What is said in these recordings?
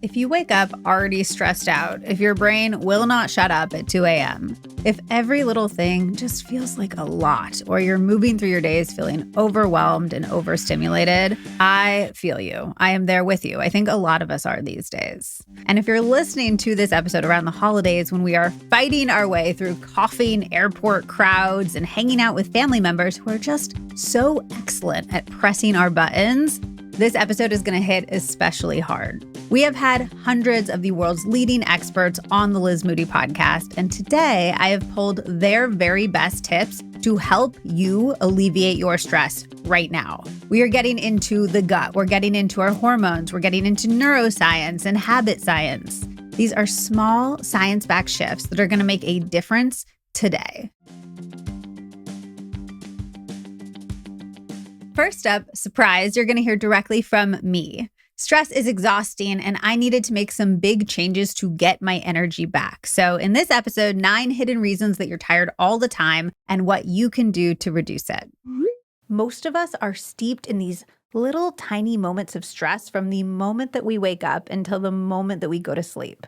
If you wake up already stressed out, if your brain will not shut up at 2 a.m., if every little thing just feels like a lot, or you're moving through your days feeling overwhelmed and overstimulated, I feel you. I am there with you. I think a lot of us are these days. And if you're listening to this episode around the holidays when we are fighting our way through coughing airport crowds and hanging out with family members who are just so excellent at pressing our buttons, this episode is going to hit especially hard. We have had hundreds of the world's leading experts on the Liz Moody podcast, and today I have pulled their very best tips to help you alleviate your stress right now. We are getting into the gut, we're getting into our hormones, we're getting into neuroscience and habit science. These are small science-backed shifts that are going to make a difference today. First up, surprise, you're going to hear directly from me. Stress is exhausting, and I needed to make some big changes to get my energy back. So in this episode, 9 hidden reasons that you're tired all the time and what you can do to reduce it. Most of us are steeped in these little tiny moments of stress from the moment that we wake up until the moment that we go to sleep.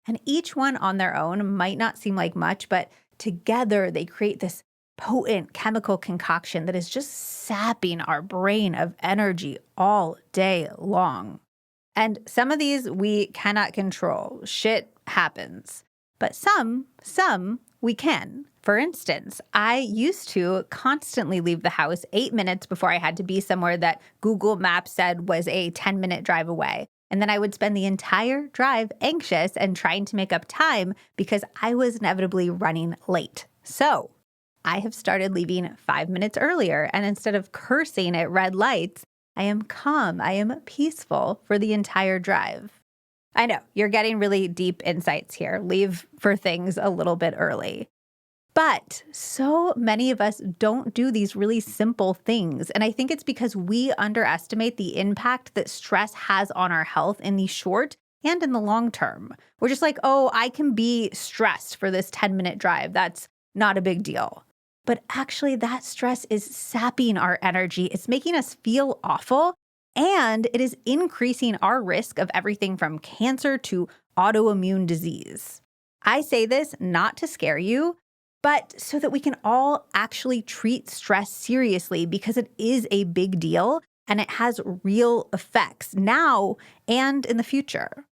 And each one on their own might not seem like much, but together they create this potent chemical concoction that is just sapping our brain of energy all day long. And some of these we cannot control. Shit happens. But some we can. For instance, I used to constantly leave the house 8 minutes before I had to be somewhere that Google Maps said was a 10-minute drive away. And then I would spend the entire drive anxious and trying to make up time because I was inevitably running late. So I have started leaving 5 minutes earlier, and instead of cursing at red lights, I am calm, I am peaceful for the entire drive. I know, you're getting really deep insights here. Leave for things a little bit early. But so many of us don't do these really simple things, and I think it's because we underestimate the impact that stress has on our health in the short and in the long term. We're just like, oh, I can be stressed for this 10-minute drive. That's not a big deal. But actually, that stress is sapping our energy. It's making us feel awful, and it is increasing our risk of everything from cancer to autoimmune disease. I say this not to scare you, but so that we can all actually treat stress seriously because it is a big deal and it has real effects now and in the future.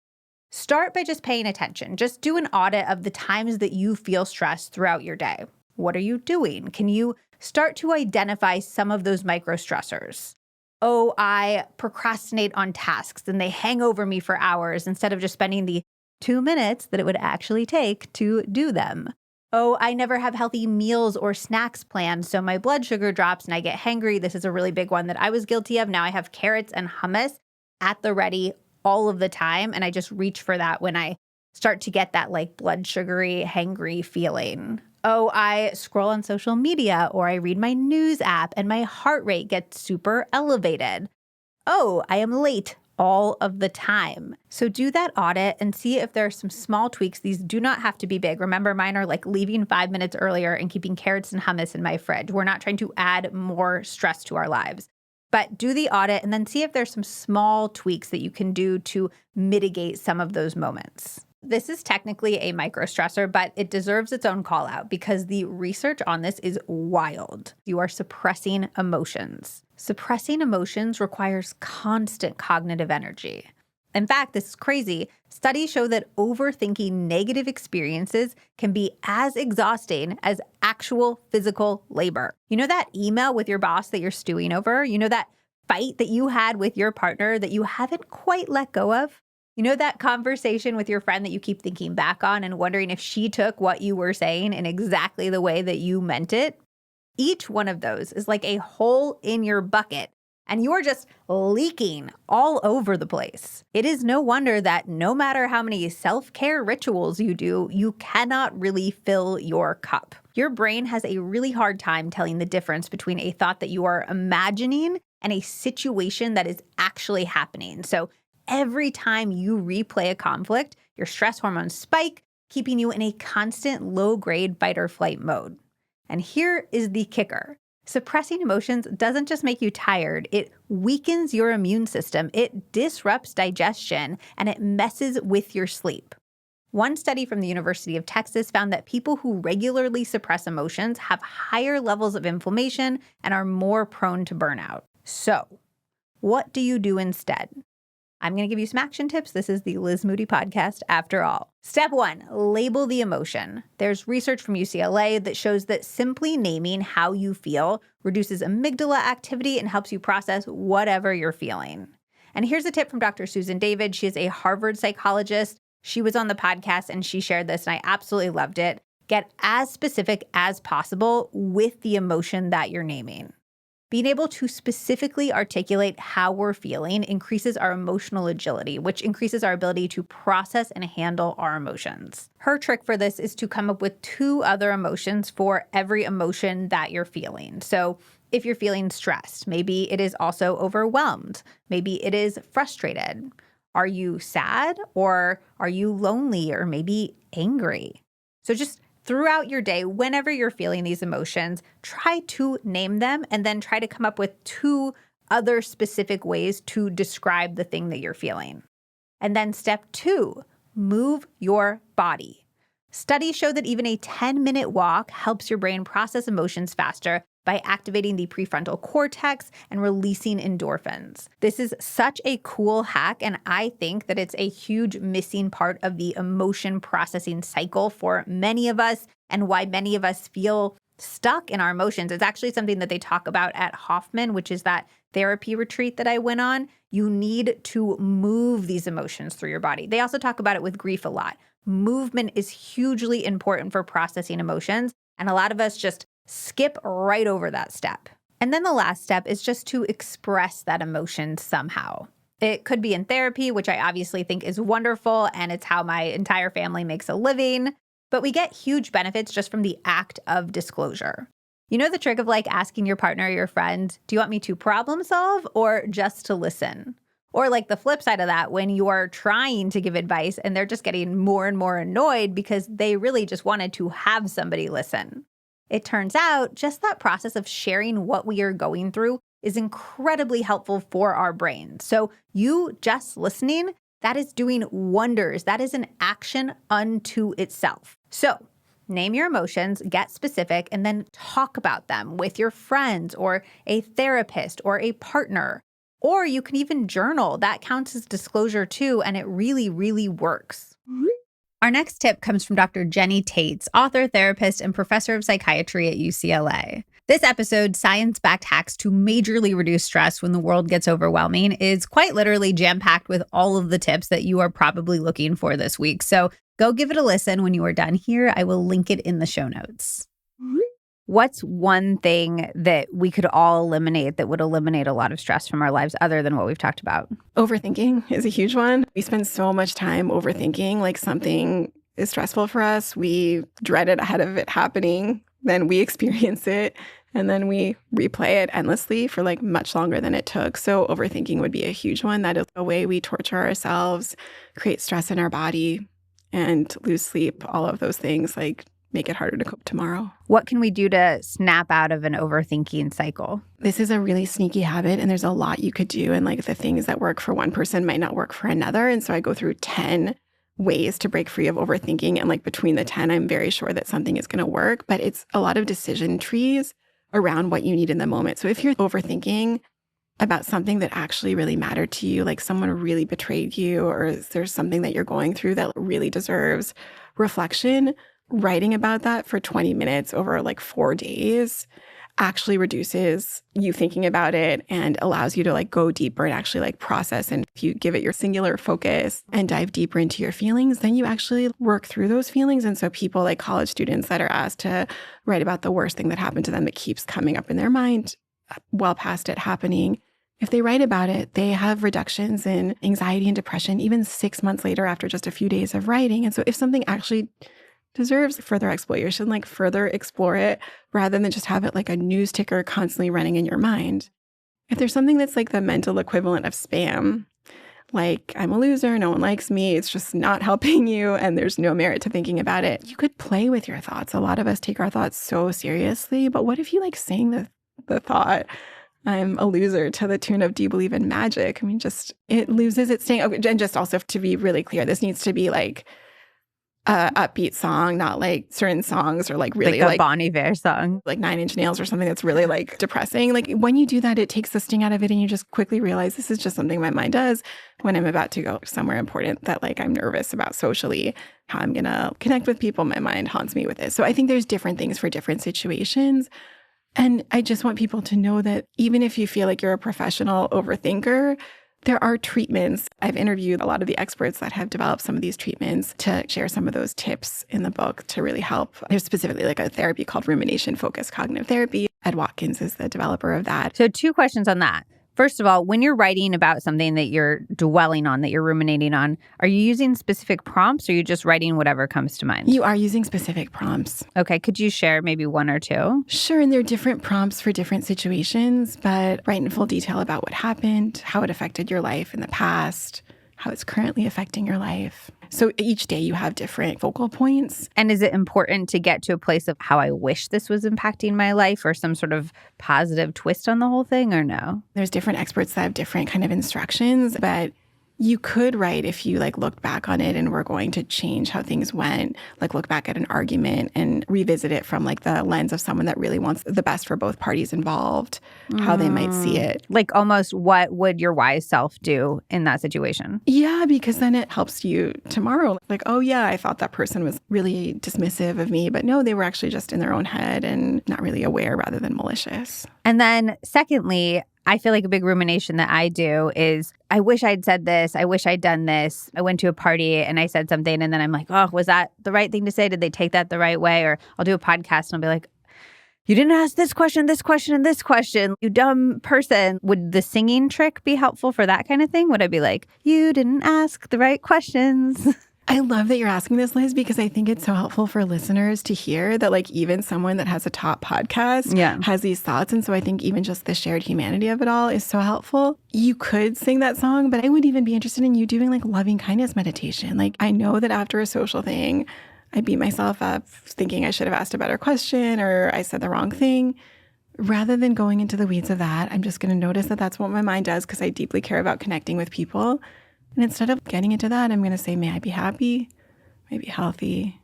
Start by just paying attention. Just do an audit of the times that you feel stressed throughout your day. What are you doing? Can you start to identify some of those micro stressors? Oh, I procrastinate on tasks and they hang over me for hours instead of just spending the 2 minutes that it would actually take to do them. Oh, I never have healthy meals or snacks planned, so my blood sugar drops and I get hangry. This is a really big one that I was guilty of. Now I have carrots and hummus at the ready all of the time, and I just reach for that when I start to get that like blood sugary, hangry feeling. Oh, I scroll on social media or I read my news app and my heart rate gets super elevated. Oh, I am late all of the time. So do that audit and see if there are some small tweaks. These do not have to be big. Remember, mine are like leaving 5 minutes earlier and keeping carrots and hummus in my fridge. We're not trying to add more stress to our lives. But do the audit and then see if there's some small tweaks that you can do to mitigate some of those moments. This is technically a microstressor, but it deserves its own call out because the research on this is wild. You are suppressing emotions. Suppressing emotions requires constant cognitive energy. In fact, this is crazy. Studies show that overthinking negative experiences can be as exhausting as actual physical labor. You know that email with your boss that you're stewing over? You know that fight that you had with your partner that you haven't quite let go of? You know that conversation with your friend that you keep thinking back on and wondering if she took what you were saying in exactly the way that you meant it? Each one of those is like a hole in your bucket, and you are just leaking all over the place. It is no wonder that no matter how many self-care rituals you do, you cannot really fill your cup. Your brain has a really hard time telling the difference between a thought that you are imagining and a situation that is actually happening. So every time you replay a conflict, your stress hormones spike, keeping you in a constant low-grade fight or flight mode. And here is the kicker. Suppressing emotions doesn't just make you tired, it weakens your immune system, it disrupts digestion, and it messes with your sleep. One study from the University of Texas found that people who regularly suppress emotions have higher levels of inflammation and are more prone to burnout. So, what do you do instead? I'm going to give you some action tips. This is the Liz Moody podcast after all. Step 1, label the emotion. There's research from UCLA that shows that simply naming how you feel reduces amygdala activity and helps you process whatever you're feeling. And here's a tip from Dr. Susan David. She is a Harvard psychologist. She was on the podcast and she shared this, and I absolutely loved it. Get as specific as possible with the emotion that you're naming. Being able to specifically articulate how we're feeling increases our emotional agility, which increases our ability to process and handle our emotions. Her trick for this is to come up with 2 other emotions for every emotion that you're feeling. So if you're feeling stressed, maybe it is also overwhelmed. Maybe it is frustrated. Are you sad, or are you lonely, or maybe angry? So just throughout your day, whenever you're feeling these emotions, try to name them and then try to come up with 2 other specific ways to describe the thing that you're feeling. And then step 2, move your body. Studies show that even a 10-minute walk helps your brain process emotions faster by activating the prefrontal cortex and releasing endorphins. This is such a cool hack, and I think that it's a huge missing part of the emotion processing cycle for many of us, and why many of us feel stuck in our emotions. It's actually something that they talk about at Hoffman, which is that therapy retreat that I went on. You need to move these emotions through your body. They also talk about it with grief a lot. Movement is hugely important for processing emotions, and a lot of us just skip right over that step. And then the last step is just to express that emotion somehow. It could be in therapy, which I obviously think is wonderful, and it's how my entire family makes a living. But we get huge benefits just from the act of disclosure. You know the trick of like asking your partner or your friend, do you want me to problem solve or just to listen? Or like the flip side of that, when you are trying to give advice and they're just getting more and more annoyed because they really just wanted to have somebody listen. It turns out just that process of sharing what we are going through is incredibly helpful for our brain. So you just listening, that is doing wonders. That is an action unto itself. So name your emotions, get specific, and then talk about them with your friends or a therapist or a partner. Or you can even journal. That counts as disclosure too, and it really, really works. Our next tip comes from Dr. Jenny Tates, author, therapist, and professor of psychiatry at UCLA. This episode, Science-Backed Hacks to Majorly Reduce Stress When the World Gets Overwhelming, is quite literally jam-packed with all of the tips that you are probably looking for this week. So go give it a listen when you are done here. I will link it in the show notes. What's one thing that we could all eliminate that would eliminate a lot of stress from our lives other than what we've talked about? Overthinking is a huge one. We spend so much time overthinking, like something is stressful for us. We dread it ahead of it happening. Then we experience it and then we replay it endlessly for like much longer than it took. So overthinking would be a huge one. That is a way we torture ourselves, create stress in our body, and lose sleep. All of those things like make it harder to cope tomorrow. What can we do to snap out of an overthinking cycle? This is a really sneaky habit, and there's a lot you could do. And like the things that work for one person might not work for another. And so I go through 10 ways to break free of overthinking. And like between the 10, I'm very sure that something is going to work. But it's a lot of decision trees around what you need in the moment. So if you're overthinking about something that actually really mattered to you, like someone really betrayed you, or there's something that you're going through that really deserves reflection, writing about that for 20 minutes over like 4 days actually reduces you thinking about it and allows you to like go deeper and actually like process. And if you give it your singular focus and dive deeper into your feelings, then you actually work through those feelings. And so people like college students that are asked to write about the worst thing that happened to them that keeps coming up in their mind well past it happening, if they write about it, they have reductions in anxiety and depression even 6 months later after just a few days of writing. And so if something actually deserves further exploration, like further explore it rather than just have it like a news ticker constantly running in your mind. If there's something that's like the mental equivalent of spam, like I'm a loser, no one likes me, it's just not helping you and there's no merit to thinking about it, you could play with your thoughts. A lot of us take our thoughts so seriously, but what if you like sang the thought, I'm a loser to the tune of Do You Believe in Magic? I mean, just it loses its sting. Okay, and just also to be really clear, this needs to be like a upbeat song, not like certain songs or like really like a Bon Iver song, like Nine Inch Nails or something that's really like depressing. Like when you do that, it takes the sting out of it and you just quickly realize this is just something my mind does when I'm about to go somewhere important that like I'm nervous about socially, how I'm going to connect with people. My mind haunts me with this. So I think there's different things for different situations. And I just want people to know that even if you feel like you're a professional overthinker, there are treatments. I've interviewed a lot of the experts that have developed some of these treatments to share some of those tips in the book to really help. There's specifically like a therapy called rumination-focused cognitive therapy. Ed Watkins is the developer of that. So 2 questions on that. First of all, when you're writing about something that you're dwelling on, that you're ruminating on, are you using specific prompts or are you just writing whatever comes to mind? You are using specific prompts. Okay. Could you share maybe 1 or 2? Sure. And there are different prompts for different situations, but write in full detail about what happened, how it affected your life in the past, how it's currently affecting your life. So each day you have different focal points. And is it important to get to a place of how I wish this was impacting my life or some sort of positive twist on the whole thing or no? There's different experts that have different kind of instructions, but you could write if you like looked back on it and were going to change how things went, like look back at an argument and revisit it from like the lens of someone that really wants the best for both parties involved, how they might see it. Like almost what would your wise self do in that situation? Yeah, because then it helps you tomorrow. Like, oh yeah, I thought that person was really dismissive of me, but no, they were actually just in their own head and not really aware rather than malicious. And then secondly, I feel like a big rumination that I do is, I wish I'd said this. I wish I'd done this. I went to a party and I said something and then I'm like, oh, was that the right thing to say? Did they take that the right way? Or I'll do a podcast and I'll be like, you didn't ask this question, and this question, you dumb person. Would the singing trick be helpful for that kind of thing? Would I be like, you didn't ask the right questions? I love that you're asking this, Liz, because I think it's so helpful for listeners to hear that like even someone that has a top podcast has these thoughts. And so I think even just the shared humanity of it all is so helpful. You could sing that song, but I would even be interested in you doing like loving kindness meditation. Like I know that after a social thing, I beat myself up thinking I should have asked a better question or I said the wrong thing. Rather than going into the weeds of that, I'm just going to notice that that's what my mind does because I deeply care about connecting with people. And instead of getting into that, I'm going to say, may I be happy? May I be healthy?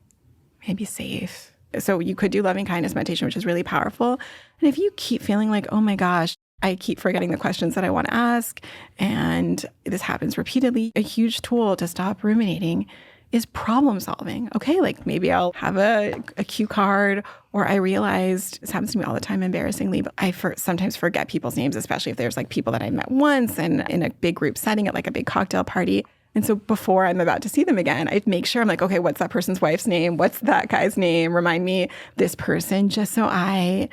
May I be safe? So you could do loving kindness meditation, which is really powerful. And if you keep feeling like, oh my gosh, I keep forgetting the questions that I want to ask, and this happens repeatedly, a huge tool to stop ruminating is problem solving. Okay, like maybe I'll have a cue card, or I realized, this happens to me all the time, embarrassingly, but I sometimes forget people's names, especially if there's like people that I met once and in a big group setting at like a big cocktail party. And so before I'm about to see them again, I make sure I'm like, okay, what's that person's wife's name? What's that guy's name? Remind me this person, just so I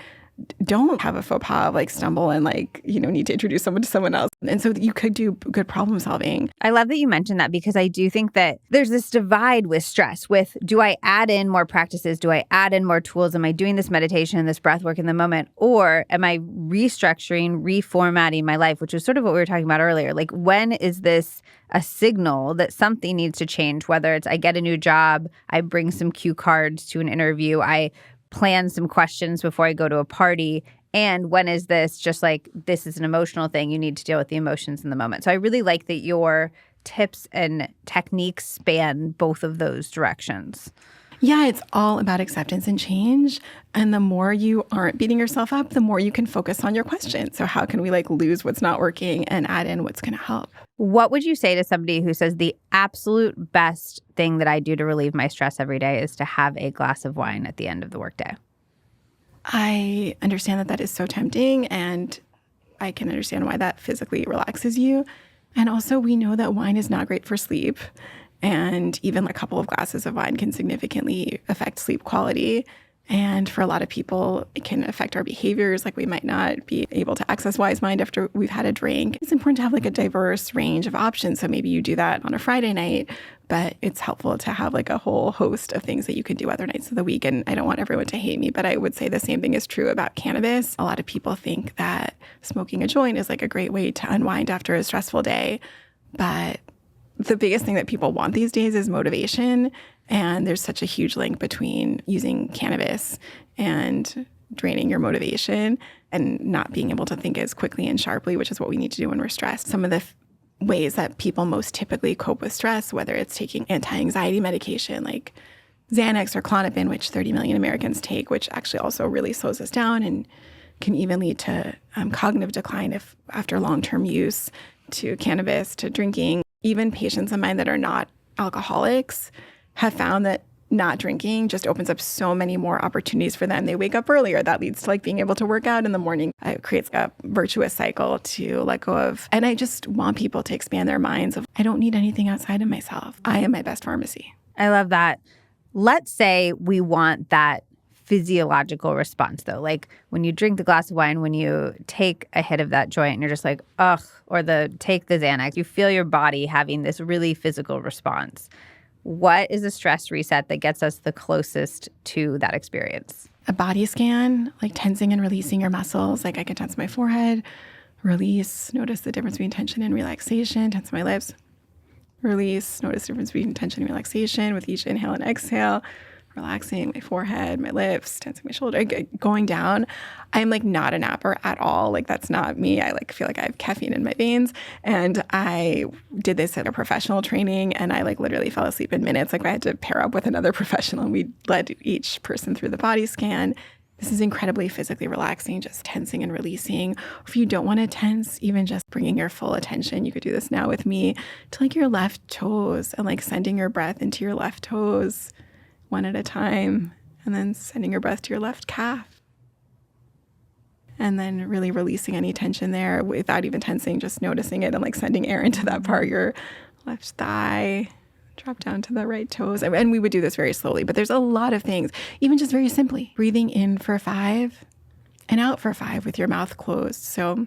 don't have a faux pas of like stumble and like, you know, need to introduce someone to someone else. And so you could do good problem solving. I love that you mentioned that because I do think that there's this divide with stress with, do I add in more practices? Do I add in more tools? Am I doing this meditation and this breath work in the moment? Or am I restructuring, reformatting my life, which is sort of what we were talking about earlier. Like when is this a signal that something needs to change? Whether it's I get a new job, I bring some cue cards to an interview, I plan some questions before I go to a party. And when is this just like, this is an emotional thing, you need to deal with the emotions in the moment. So I really like that your tips and techniques span both of those directions. Yeah, it's all about acceptance and change. And the more you aren't beating yourself up, the more you can focus on your question. So how can we like lose what's not working and add in what's going to help? What would you say to somebody who says the absolute best thing that I do to relieve my stress every day is to have a glass of wine at the end of the workday? I understand that that is so tempting, and I can understand why that physically relaxes you. And also, we know that wine is not great for sleep. And even a couple of glasses of wine can significantly affect sleep quality. And for a lot of people, it can affect our behaviors. Like we might not be able to access wise mind after we've had a drink. It's important to have like a diverse range of options. So maybe you do that on a Friday night, but it's helpful to have like a whole host of things that you can do other nights of the week. And I don't want everyone to hate me, but I would say the same thing is true about cannabis. A lot of people think that smoking a joint is like a great way to unwind after a stressful day. But the biggest thing that people want these days is motivation. And there's such a huge link between using cannabis and draining your motivation and not being able to think as quickly and sharply, which is what we need to do when we're stressed. Some of the ways that people most typically cope with stress, whether it's taking anti-anxiety medication like Xanax or Klonopin, which 30 million Americans take, which actually also really slows us down and can even lead to cognitive decline if after long-term use, to cannabis, to drinking. Even patients of mine that are not alcoholics have found that not drinking just opens up so many more opportunities for them. They wake up earlier. That leads to like being able to work out in the morning. It creates a virtuous cycle to let go of. And I just want people to expand their minds of, I don't need anything outside of myself. I am my best pharmacy. I love that. Let's say we want that physiological response, though. Like when you drink the glass of wine, when you take a hit of that joint and you're just like, ugh, or take the Xanax, you feel your body having this really physical response. What is a stress reset that gets us the closest to that experience? A body scan, like tensing and releasing your muscles. Like I can tense my forehead, release, notice the difference between tension and relaxation, tense my lips, release, notice the difference between tension and relaxation with each inhale and exhale, relaxing my forehead, my lips, tensing my shoulder, going down. I'm like not a napper at all. Like that's not me. I like feel like I have caffeine in my veins. And I did this at a professional training and I like literally fell asleep in minutes. Like I had to pair up with another professional and we led each person through the body scan. This is incredibly physically relaxing, just tensing and releasing. If you don't want to tense, even just bringing your full attention, you could do this now with me, to like your left toes and like sending your breath into your left toes one at a time, and then sending your breath to your left calf. And then really releasing any tension there without even tensing, just noticing it and like sending air into that part of your left thigh. Drop down to the right toes. And we would do this very slowly, but there's a lot of things, even just very simply. Breathing in for 5 and out for 5 with your mouth closed. So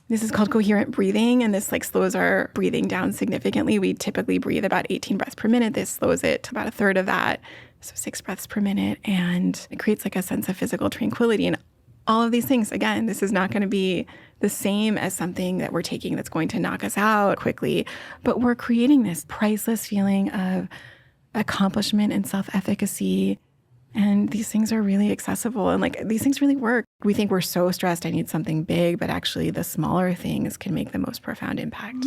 this is called coherent breathing, and this like slows our breathing down significantly. We typically breathe about 18 breaths per minute. This slows it to about a third of that, so 6 breaths per minute, and it creates like a sense of physical tranquility. And all of these things, again, this is not going to be the same as something that we're taking that's going to knock us out quickly, but we're creating this priceless feeling of accomplishment and self-efficacy. And these things are really accessible and like these things really work. We think we're so stressed, I need something big, but actually the smaller things can make the most profound impact.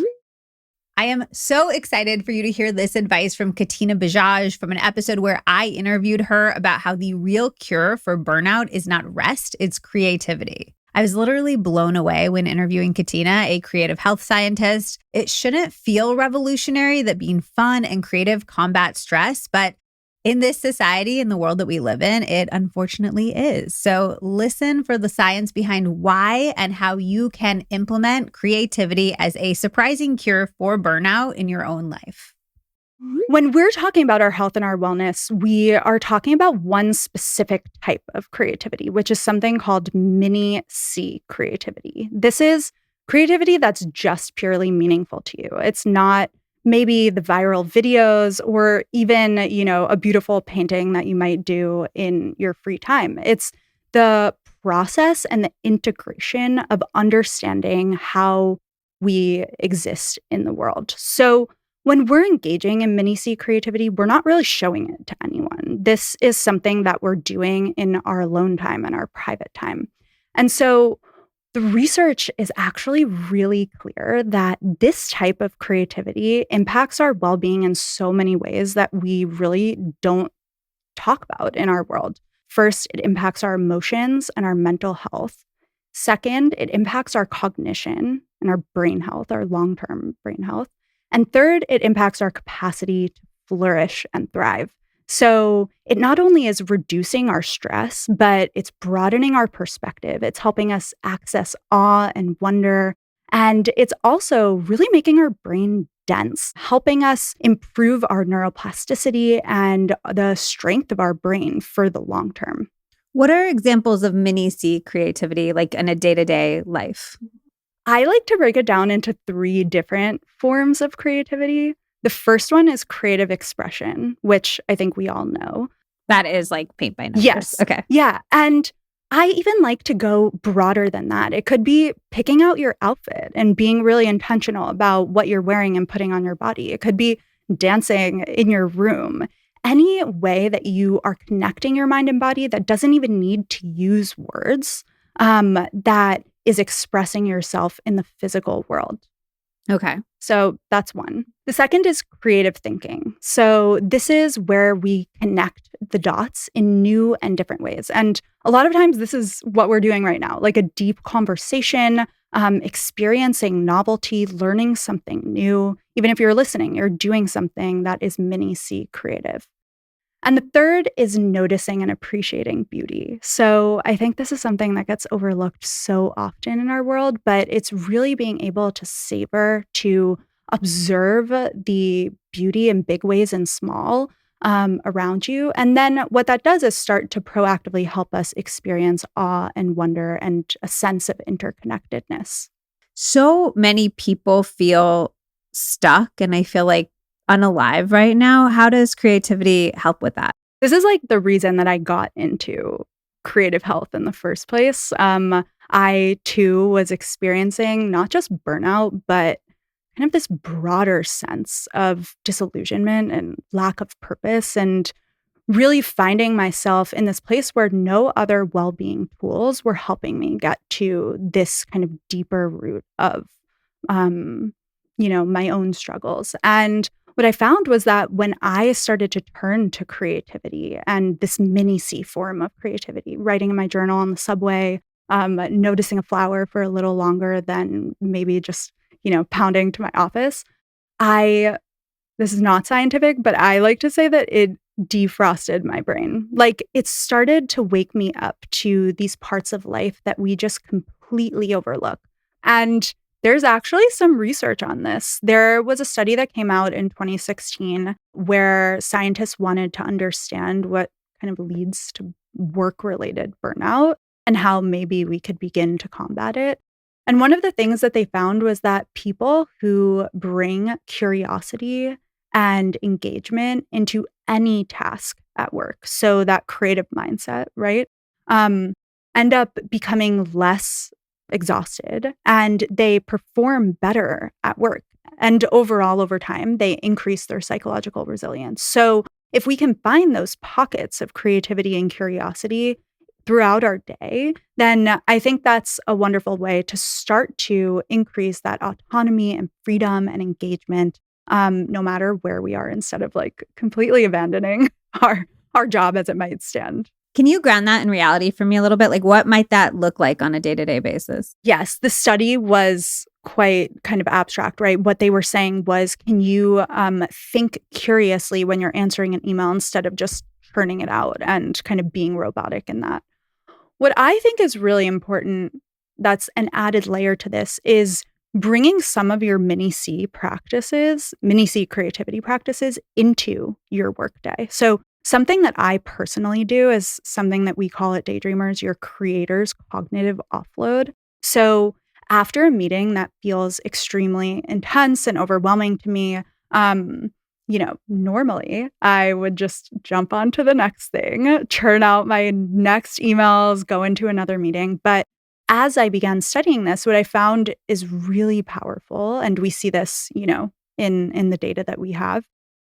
I am so excited for you to hear this advice from Katina Bajaj from an episode where I interviewed her about how the real cure for burnout is not rest, it's creativity. I was literally blown away when interviewing Katina, a creative health scientist. It shouldn't feel revolutionary that being fun and creative combats stress, but in this society, in the world that we live in, it unfortunately is. So listen for the science behind why and how you can implement creativity as a surprising cure for burnout in your own life. When we're talking about our health and our wellness, we are talking about one specific type of creativity, which is something called mini C creativity. This is creativity that's just purely meaningful to you. It's not maybe the viral videos or even, a beautiful painting that you might do in your free time. It's the process and the integration of understanding how we exist in the world. So when we're engaging in mini C creativity, we're not really showing it to anyone. This is something that we're doing in our alone time and our private time. And so the research is actually really clear that this type of creativity impacts our well-being in so many ways that we really don't talk about in our world. First, it impacts our emotions and our mental health. Second, it impacts our cognition and our brain health, our long-term brain health. And third, it impacts our capacity to flourish and thrive. So it not only is reducing our stress, but it's broadening our perspective. It's helping us access awe and wonder. And it's also really making our brain dense, helping us improve our neuroplasticity and the strength of our brain for the long term. What are examples of mini C creativity, like in a day-to-day life? I like to break it down into 3 different forms of creativity. The first one is creative expression, which I think we all know. That is like paint by numbers. Yes. Okay. Yeah. And I even like to go broader than that. It could be picking out your outfit and being really intentional about what you're wearing and putting on your body. It could be dancing in your room. Any way that you are connecting your mind and body that doesn't even need to use words, that is expressing yourself in the physical world. Okay. So that's one. The second is creative thinking. So this is where we connect the dots in new and different ways. And a lot of times this is what we're doing right now, like a deep conversation, experiencing novelty, learning something new. Even if you're listening, you're doing something that is mini C creative. And the third is noticing and appreciating beauty. So I think this is something that gets overlooked so often in our world, but it's really being able to savor, to observe the beauty in big ways and small around you. And then what that does is start to proactively help us experience awe and wonder and a sense of interconnectedness. So many people feel stuck, and I feel like unalive right now. How does creativity help with that? This is like the reason that I got into creative health in the first place. I too was experiencing not just burnout, but kind of this broader sense of disillusionment and lack of purpose, and really finding myself in this place where no other well-being tools were helping me get to this kind of deeper root of, my own struggles. And what I found was that when I started to turn to creativity and this mini C form of creativity, writing in my journal on the subway, noticing a flower for a little longer than maybe just, pounding to my office, this is not scientific, but I like to say that it defrosted my brain. Like, it started to wake me up to these parts of life that we just completely overlook. And there's actually some research on this. There was a study that came out in 2016 where scientists wanted to understand what kind of leads to work-related burnout and how maybe we could begin to combat it. And one of the things that they found was that people who bring curiosity and engagement into any task at work, so that creative mindset, right, end up becoming less exhausted, and they perform better at work. And overall, over time, they increase their psychological resilience. So if we can find those pockets of creativity and curiosity throughout our day, then I think that's a wonderful way to start to increase that autonomy and freedom and engagement, no matter where we are, instead of like completely abandoning our job as it might stand. Can you ground that in reality for me a little bit? Like, what might that look like on a day-to-day basis? Yes, the study was quite kind of abstract, right? What they were saying was, can you think curiously when you're answering an email instead of just churning it out and kind of being robotic in that? What I think is really important, that's an added layer to this, is bringing some of your mini C creativity practices into your workday. So something that I personally do is something that we call at Daydreamers, your creator's cognitive offload. So after a meeting that feels extremely intense and overwhelming to me, normally I would just jump on to the next thing, churn out my next emails, go into another meeting. But as I began studying this, what I found is really powerful, and we see this, in the data that we have,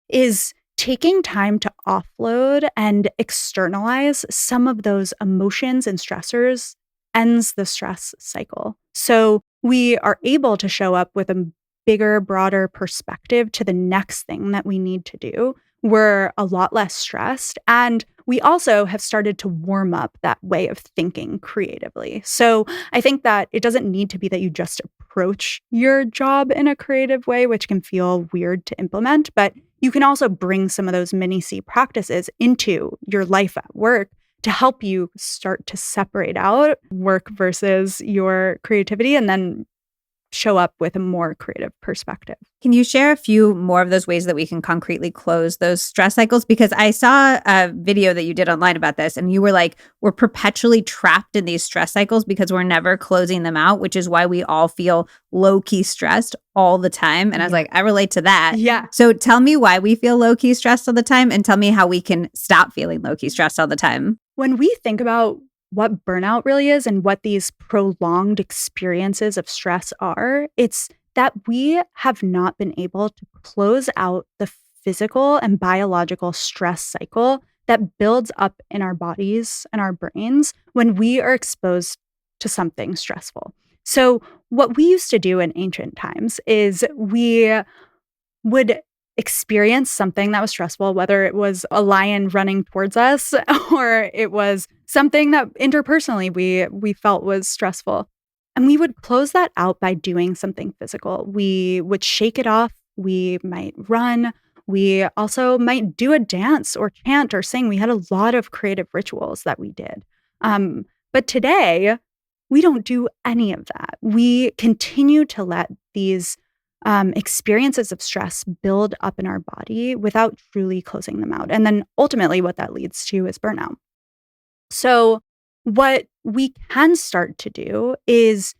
is taking time to offload and externalize some of those emotions and stressors ends the stress cycle. So we are able to show up with a bigger, broader perspective to the next thing that we need to do. We're a lot less stressed, and we also have started to warm up that way of thinking creatively. So I think that it doesn't need to be that you just approach your job in a creative way, which can feel weird to implement, but you can also bring some of those mini C practices into your life at work to help you start to separate out work versus your creativity, and then show up with a more creative perspective. Can you share a few more of those ways that we can concretely close those stress cycles? Because I saw a video that you did online about this, and you were like, we're perpetually trapped in these stress cycles because we're never closing them out, which is why we all feel low-key stressed all the time. And I was like, I relate to that. Yeah. So tell me why we feel low-key stressed all the time, and tell me how we can stop feeling low-key stressed all the time. When we think about what burnout really is and what these prolonged experiences of stress are, it's that we have not been able to close out the physical and biological stress cycle that builds up in our bodies and our brains when we are exposed to something stressful. So what we used to do in ancient times is we would experience something that was stressful, whether it was a lion running towards us or it was something that interpersonally we felt was stressful. And we would close that out by doing something physical. We would shake it off. We might run. We also might do a dance or chant or sing. We had a lot of creative rituals that we did. But today, we don't do any of that. We continue to let these experiences of stress build up in our body without truly closing them out. And then ultimately, what that leads to is burnout. So, what we can start to do is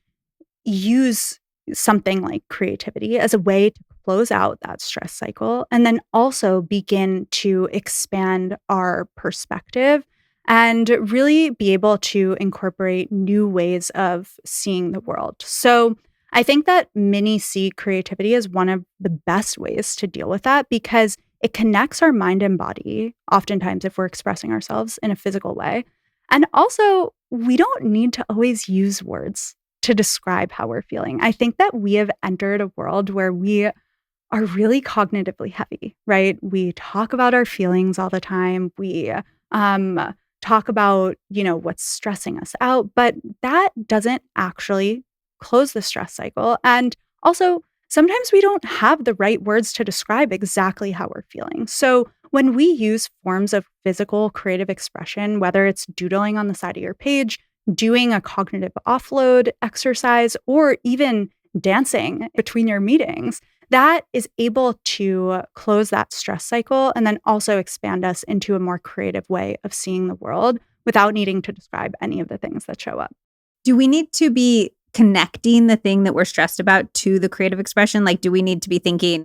use something like creativity as a way to close out that stress cycle and then also begin to expand our perspective and really be able to incorporate new ways of seeing the world. So I think that mini C creativity is one of the best ways to deal with that because it connects our mind and body, oftentimes if we're expressing ourselves in a physical way. And also, we don't need to always use words to describe how we're feeling. I think that we have entered a world where we are really cognitively heavy, right? We talk about our feelings all the time. We talk about, what's stressing us out, but that doesn't actually close the stress cycle. And also, sometimes we don't have the right words to describe exactly how we're feeling. So when we use forms of physical creative expression, whether it's doodling on the side of your page, doing a cognitive offload exercise, or even dancing between your meetings, that is able to close that stress cycle and then also expand us into a more creative way of seeing the world without needing to describe any of the things that show up. Do we need to be connecting the thing that we're stressed about to the creative expression? Like, do we need to be thinking,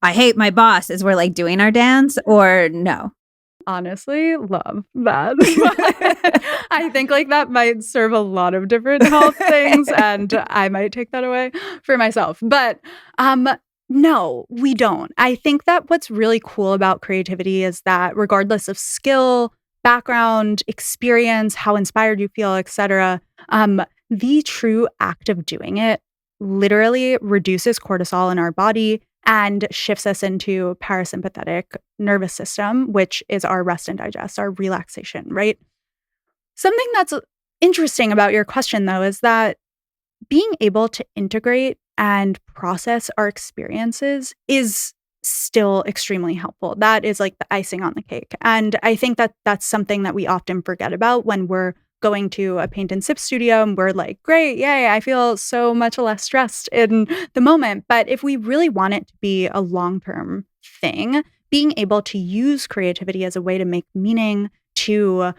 I hate my boss as we're like doing our dance, or no? Honestly, love that. I think like that might serve a lot of different health things and I might take that away for myself. But no, we don't. I think that what's really cool about creativity is that regardless of skill, background, experience, how inspired you feel, etc., the true act of doing it literally reduces cortisol in our body and shifts us into parasympathetic nervous system, which is our rest and digest, our relaxation, right? Something that's interesting about your question, though, is that being able to integrate and process our experiences is still extremely helpful. That is like the icing on the cake. And I think that that's something that we often forget about when we're going to a paint and sip studio and we're like, great, yay, I feel so much less stressed in the moment. But if we really want it to be a long-term thing, being able to use creativity as a way to make meaning, to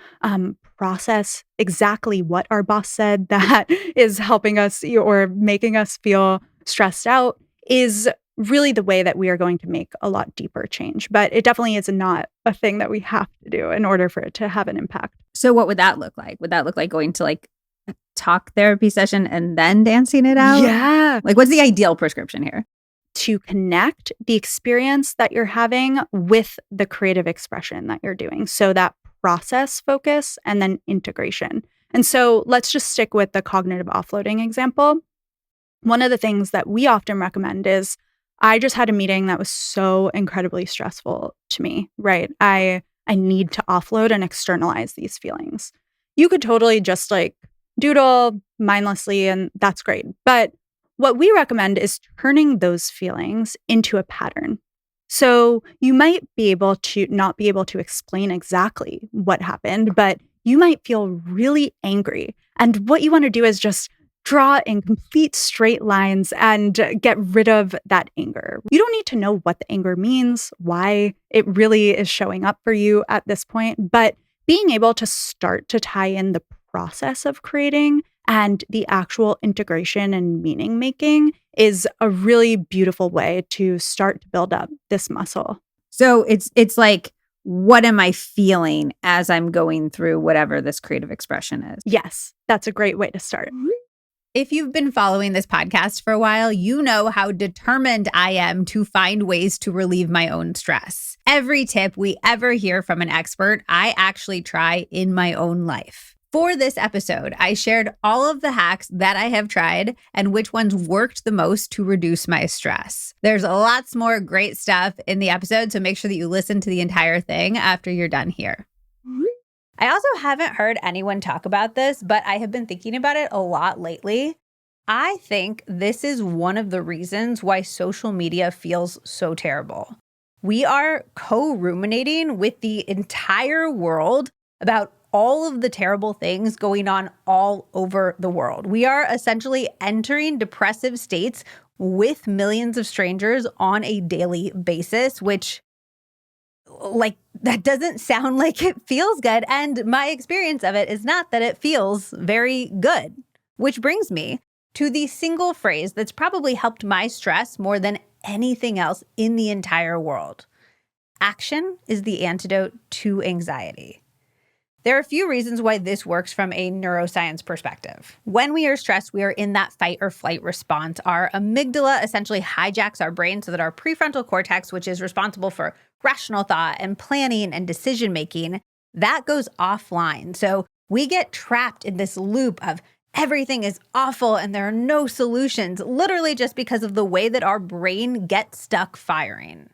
process exactly what our boss said that is helping us or making us feel stressed out is really the way that we are going to make a lot deeper change. But it definitely is not a thing that we have to do in order for it to have an impact. So what would that look like? Would that look like going to like a talk therapy session and then dancing it out? Yeah. Like, what's the ideal prescription here? To connect the experience that you're having with the creative expression that you're doing. So that process focus and then integration. And so let's just stick with the cognitive offloading example. One of the things that we often recommend is I just had a meeting that was so incredibly stressful to me, right? I need to offload and externalize these feelings. You could totally just like doodle mindlessly and that's great. But what we recommend is turning those feelings into a pattern. So you might be able to not be able to explain exactly what happened, but you might feel really angry. And what you want to do is just draw in complete straight lines and get rid of that anger. You don't need to know what the anger means, why it really is showing up for you at this point, but being able to start to tie in the process of creating and the actual integration and meaning making is a really beautiful way to start to build up this muscle. So it's like what am I feeling as I'm going through whatever this creative expression is. Yes, that's a great way to start. If you've been following this podcast for a while, you know how determined I am to find ways to relieve my own stress. Every tip we ever hear from an expert, I actually try in my own life. For this episode, I shared all of the hacks that I have tried and which ones worked the most to reduce my stress. There's lots more great stuff in the episode, so make sure that you listen to the entire thing after you're done here. I also haven't heard anyone talk about this, but I have been thinking about it a lot lately. I think this is one of the reasons why social media feels so terrible. We are co-ruminating with the entire world about all of the terrible things going on all over the world. We are essentially entering depressive states with millions of strangers on a daily basis, which, like, that doesn't sound like it feels good. And my experience of it is not that it feels very good, which brings me to the single phrase that's probably helped my stress more than anything else in the entire world. Action is the antidote to anxiety. There are a few reasons why this works from a neuroscience perspective. When we are stressed, we are in that fight or flight response. Our amygdala essentially hijacks our brain so that our prefrontal cortex, which is responsible for rational thought and planning and decision-making, that goes offline. So we get trapped in this loop of everything is awful and there are no solutions, literally just because of the way that our brain gets stuck firing.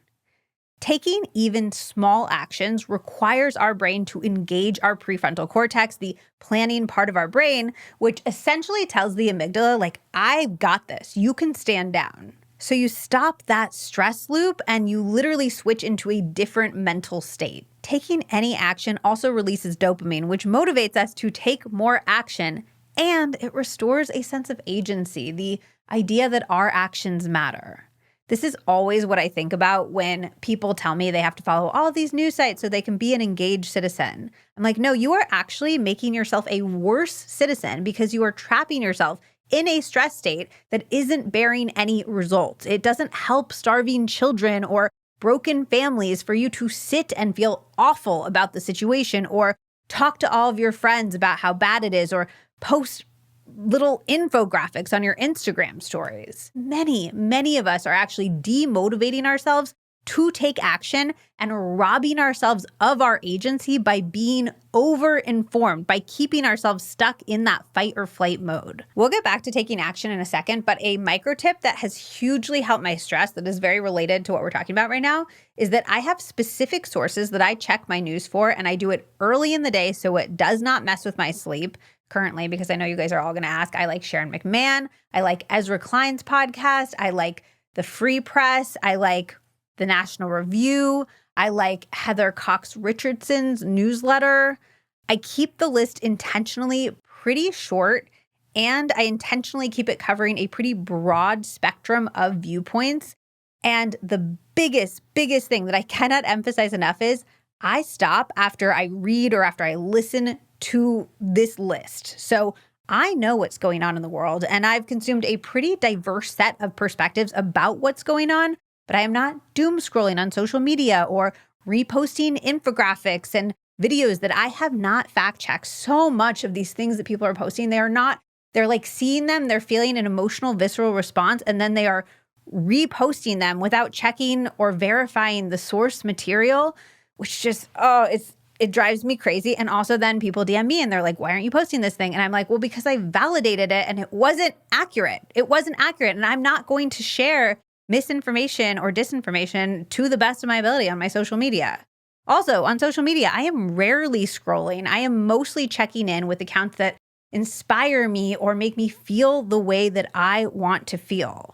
Taking even small actions requires our brain to engage our prefrontal cortex, the planning part of our brain, which essentially tells the amygdala, like, I've got this, you can stand down. So you stop that stress loop and you literally switch into a different mental state. Taking any action also releases dopamine, which motivates us to take more action, and it restores a sense of agency, the idea that our actions matter. This is always what I think about when people tell me they have to follow all these news sites so they can be an engaged citizen. I'm like, no, you are actually making yourself a worse citizen because you are trapping yourself in a stress state that isn't bearing any results. It doesn't help starving children or broken families for you to sit and feel awful about the situation or talk to all of your friends about how bad it is or post little infographics on your Instagram stories. Many of us are actually demotivating ourselves to take action and robbing ourselves of our agency by being over-informed, by keeping ourselves stuck in that fight or flight mode. We'll get back to taking action in a second, but a micro tip that has hugely helped my stress that is very related to what we're talking about right now is that I have specific sources that I check my news for, and I do it early in the day so it does not mess with my sleep. Currently, because I know you guys are all going to ask, I like Sharon McMahon. I like Ezra Klein's podcast. I like the Free Press. I like the National Review. I like Heather Cox Richardson's newsletter. I keep the list intentionally pretty short, and I intentionally keep it covering a pretty broad spectrum of viewpoints. And the biggest thing that I cannot emphasize enough is I stop after I read or after I listen to this list. So I know what's going on in the world, and I've consumed a pretty diverse set of perspectives about what's going on, but I am not doom scrolling on social media or reposting infographics and videos that I have not fact checked. So much of these things that people are posting, they're like seeing them, they're feeling an emotional, visceral response, and then they are reposting them without checking or verifying the source material, which just, it drives me crazy. And also then people DM me and they're like, why aren't you posting this thing? And I'm like, well, because I validated it and it wasn't accurate. It wasn't accurate. And I'm not going to share misinformation or disinformation to the best of my ability on my social media. Also, on social media, I am rarely scrolling. I am mostly checking in with accounts that inspire me or make me feel the way that I want to feel.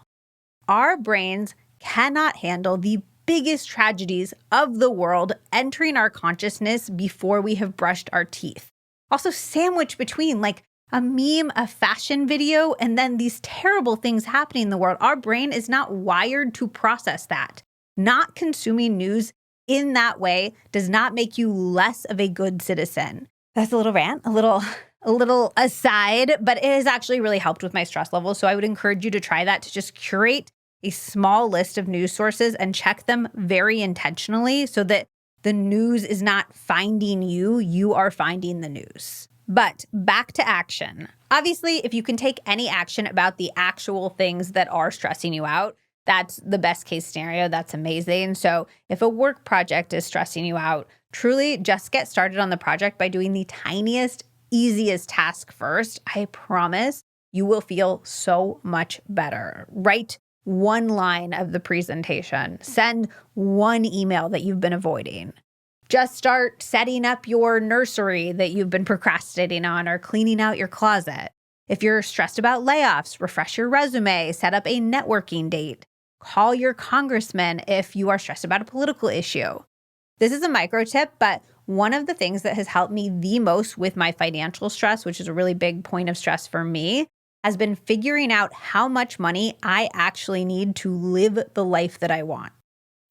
Our brains cannot handle the biggest tragedies of the world entering our consciousness before we have brushed our teeth. Also sandwiched between like a meme, a fashion video, and then these terrible things happening in the world. Our brain is not wired to process that. Not consuming news in that way does not make you less of a good citizen. That's a little rant, a little aside, but it has actually really helped with my stress levels. So I would encourage you to try that, to just curate a small list of news sources and check them very intentionally so that The news is not finding you, you are finding the news. But back to action. Obviously, if you can take any action about the actual things that are stressing you out, that's the best case scenario. That's amazing. So if a work project is stressing you out, truly just get started on the project by doing the tiniest, easiest task first. I promise you will feel so much better. Write one line of the presentation. Send one email that you've been avoiding. Just start setting up your nursery that you've been procrastinating on or cleaning out your closet. If you're stressed about layoffs, refresh your resume, set up a networking date. Call your congressman if you are stressed about a political issue. This is a micro tip, but one of the things that has helped me the most with my financial stress, which is a really big point of stress for me, has been figuring out how much money I actually need to live the life that I want.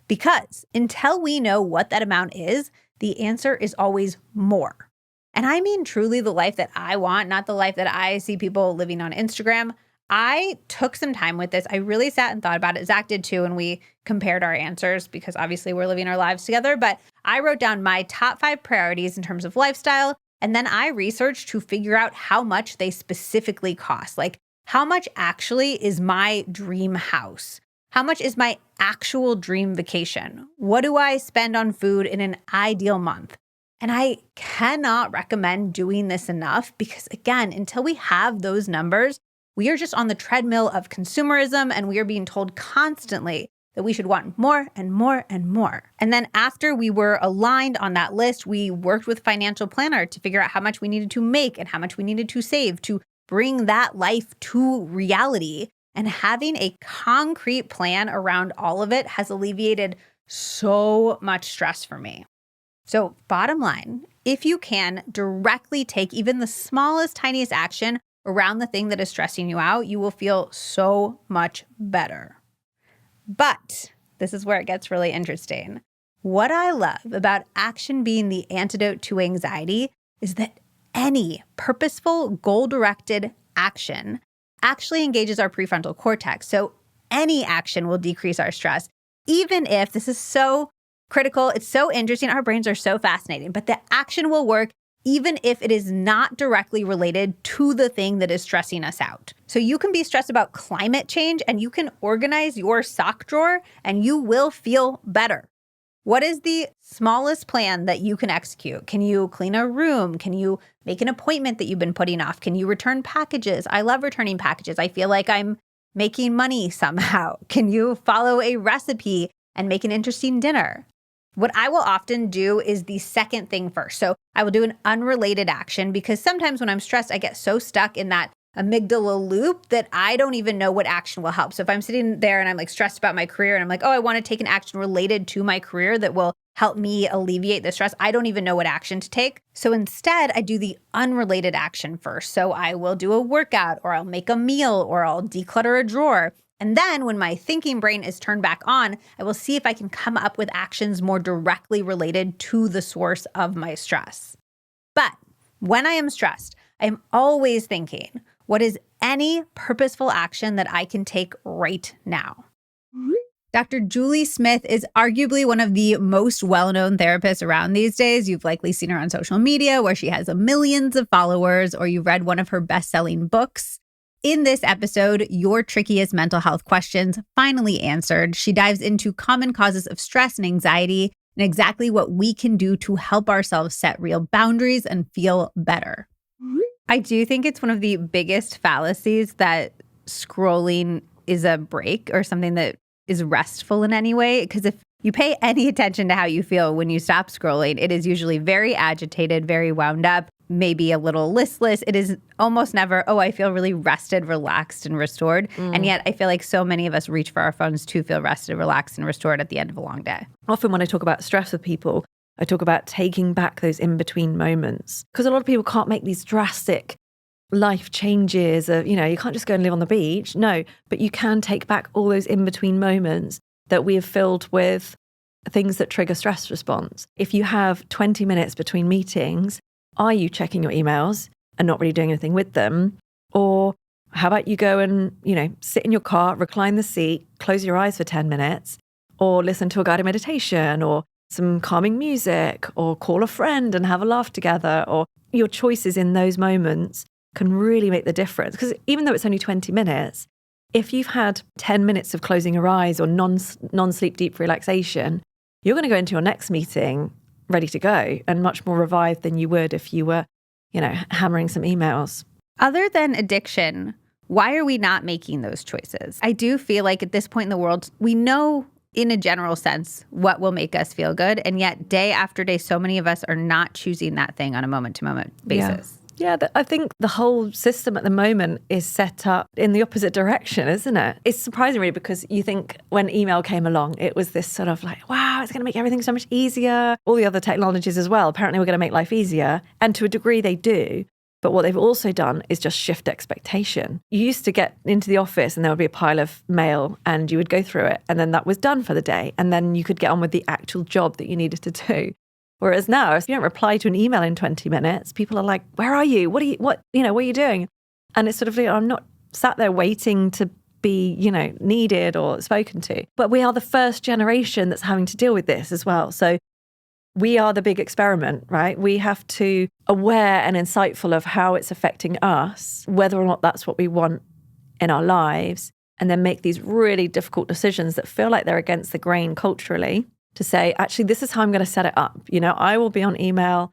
Because until we know what that amount is, the answer is always more. And I mean truly the life that I want, not the life that I see people living on Instagram. I took some time with this. I really sat and thought about it. Zach did too, and we compared our answers because obviously we're living our lives together. But I wrote down my top 5 priorities in terms of lifestyle. And then I researched to figure out how much they specifically cost. Like, how much actually is my dream house? How much is my actual dream vacation? What do I spend on food in an ideal month? And I cannot recommend doing this enough because, again, until we have those numbers, we are just on the treadmill of consumerism and we are being told constantly that we should want more and more and more. And then after we were aligned on that list, we worked with financial planner to figure out how much we needed to make and how much we needed to save to bring that life to reality. And having a concrete plan around all of it has alleviated so much stress for me. So bottom line, if you can directly take even the smallest, tiniest action around the thing that is stressing you out, you will feel so much better. But this is where it gets really interesting. What I love about action being the antidote to anxiety is that any purposeful, goal-directed action actually engages our prefrontal cortex. So any action will decrease our stress, even if this is so critical. It's so interesting. Our brains are so fascinating, but the action will work even if it is not directly related to the thing that is stressing us out. So you can be stressed about climate change and you can organize your sock drawer and you will feel better. What is the smallest plan that you can execute? Can you clean a room? Can you make an appointment that you've been putting off? Can you return packages? I love returning packages. I feel like I'm making money somehow. Can you follow a recipe and make an interesting dinner? What I will often do is the second thing first. So I will do an unrelated action because sometimes when I'm stressed, I get so stuck in that amygdala loop that I don't even know what action will help. So if I'm sitting there and I'm like stressed about my career and I'm like, oh, I want to take an action related to my career that will help me alleviate the stress, I don't even know what action to take. So instead, I do the unrelated action first. So I will do a workout or I'll make a meal or I'll declutter a drawer. And then when my thinking brain is turned back on, I will see if I can come up with actions more directly related to the source of my stress. But when I am stressed, I am always thinking, what is any purposeful action that I can take right now? Dr. Julie Smith is arguably one of the most well-known therapists around these days. You've likely seen her on social media where she has millions of followers, or you've read one of her best-selling books. In this episode, Your Trickiest Mental Health Questions Finally Answered, she dives into common causes of stress and anxiety and exactly what we can do to help ourselves set real boundaries and feel better. I do think it's one of the biggest fallacies that scrolling is a break or something that is restful in any way, because if you pay any attention to how you feel when you stop scrolling, it is usually very agitated, very wound up, maybe a little listless. It is almost never, oh, I feel really rested, relaxed, and restored. And yet I feel like so many of us reach for our phones to feel rested, relaxed, and restored at the end of a long day. Often when I talk about stress with people, I talk about taking back those in-between moments. Because a lot of people can't make these drastic life changes of, you can't just go and live on the beach. No, but you can take back all those in-between moments that we have filled with things that trigger stress response. If you have 20 minutes between meetings, are you checking your emails and not really doing anything with them? Or how about you go and, sit in your car, recline the seat, close your eyes for 10 minutes, or listen to a guided meditation, or some calming music or call a friend and have a laugh together, or your choices in those moments can really make the difference. Because even though it's only 20 minutes, if you've had 10 minutes of closing your eyes or non-sleep deep relaxation, you're going to go into your next meeting ready to go and much more revived than you would if you were, hammering some emails. Other than addiction, why are we not making those choices? I do feel like at this point in the world, we know in a general sense what will make us feel good. And yet day after day, so many of us are not choosing that thing on a moment-to-moment basis. Yeah, I think the whole system at the moment is set up in the opposite direction, isn't it? It's surprising really, because you think when email came along, it was this sort of like, wow, it's going to make everything so much easier. All the other technologies as well. Apparently we're going to make life easier. And to a degree they do. But what they've also done is just shift expectation. You used to get into the office and there would be a pile of mail and you would go through it and then that was done for the day. And then you could get on with the actual job that you needed to do. Whereas now, if you don't reply to an email in 20 minutes, people are like, where are you? What are you doing? And it's sort of, I'm not sat there waiting to be, needed or spoken to. But we are the first generation that's having to deal with this as well. So we are the big experiment, right? We have to aware and insightful of how it's affecting us, whether or not that's what we want in our lives, and then make these really difficult decisions that feel like they're against the grain culturally to say, actually, this is how I'm going to set it up. I will be on email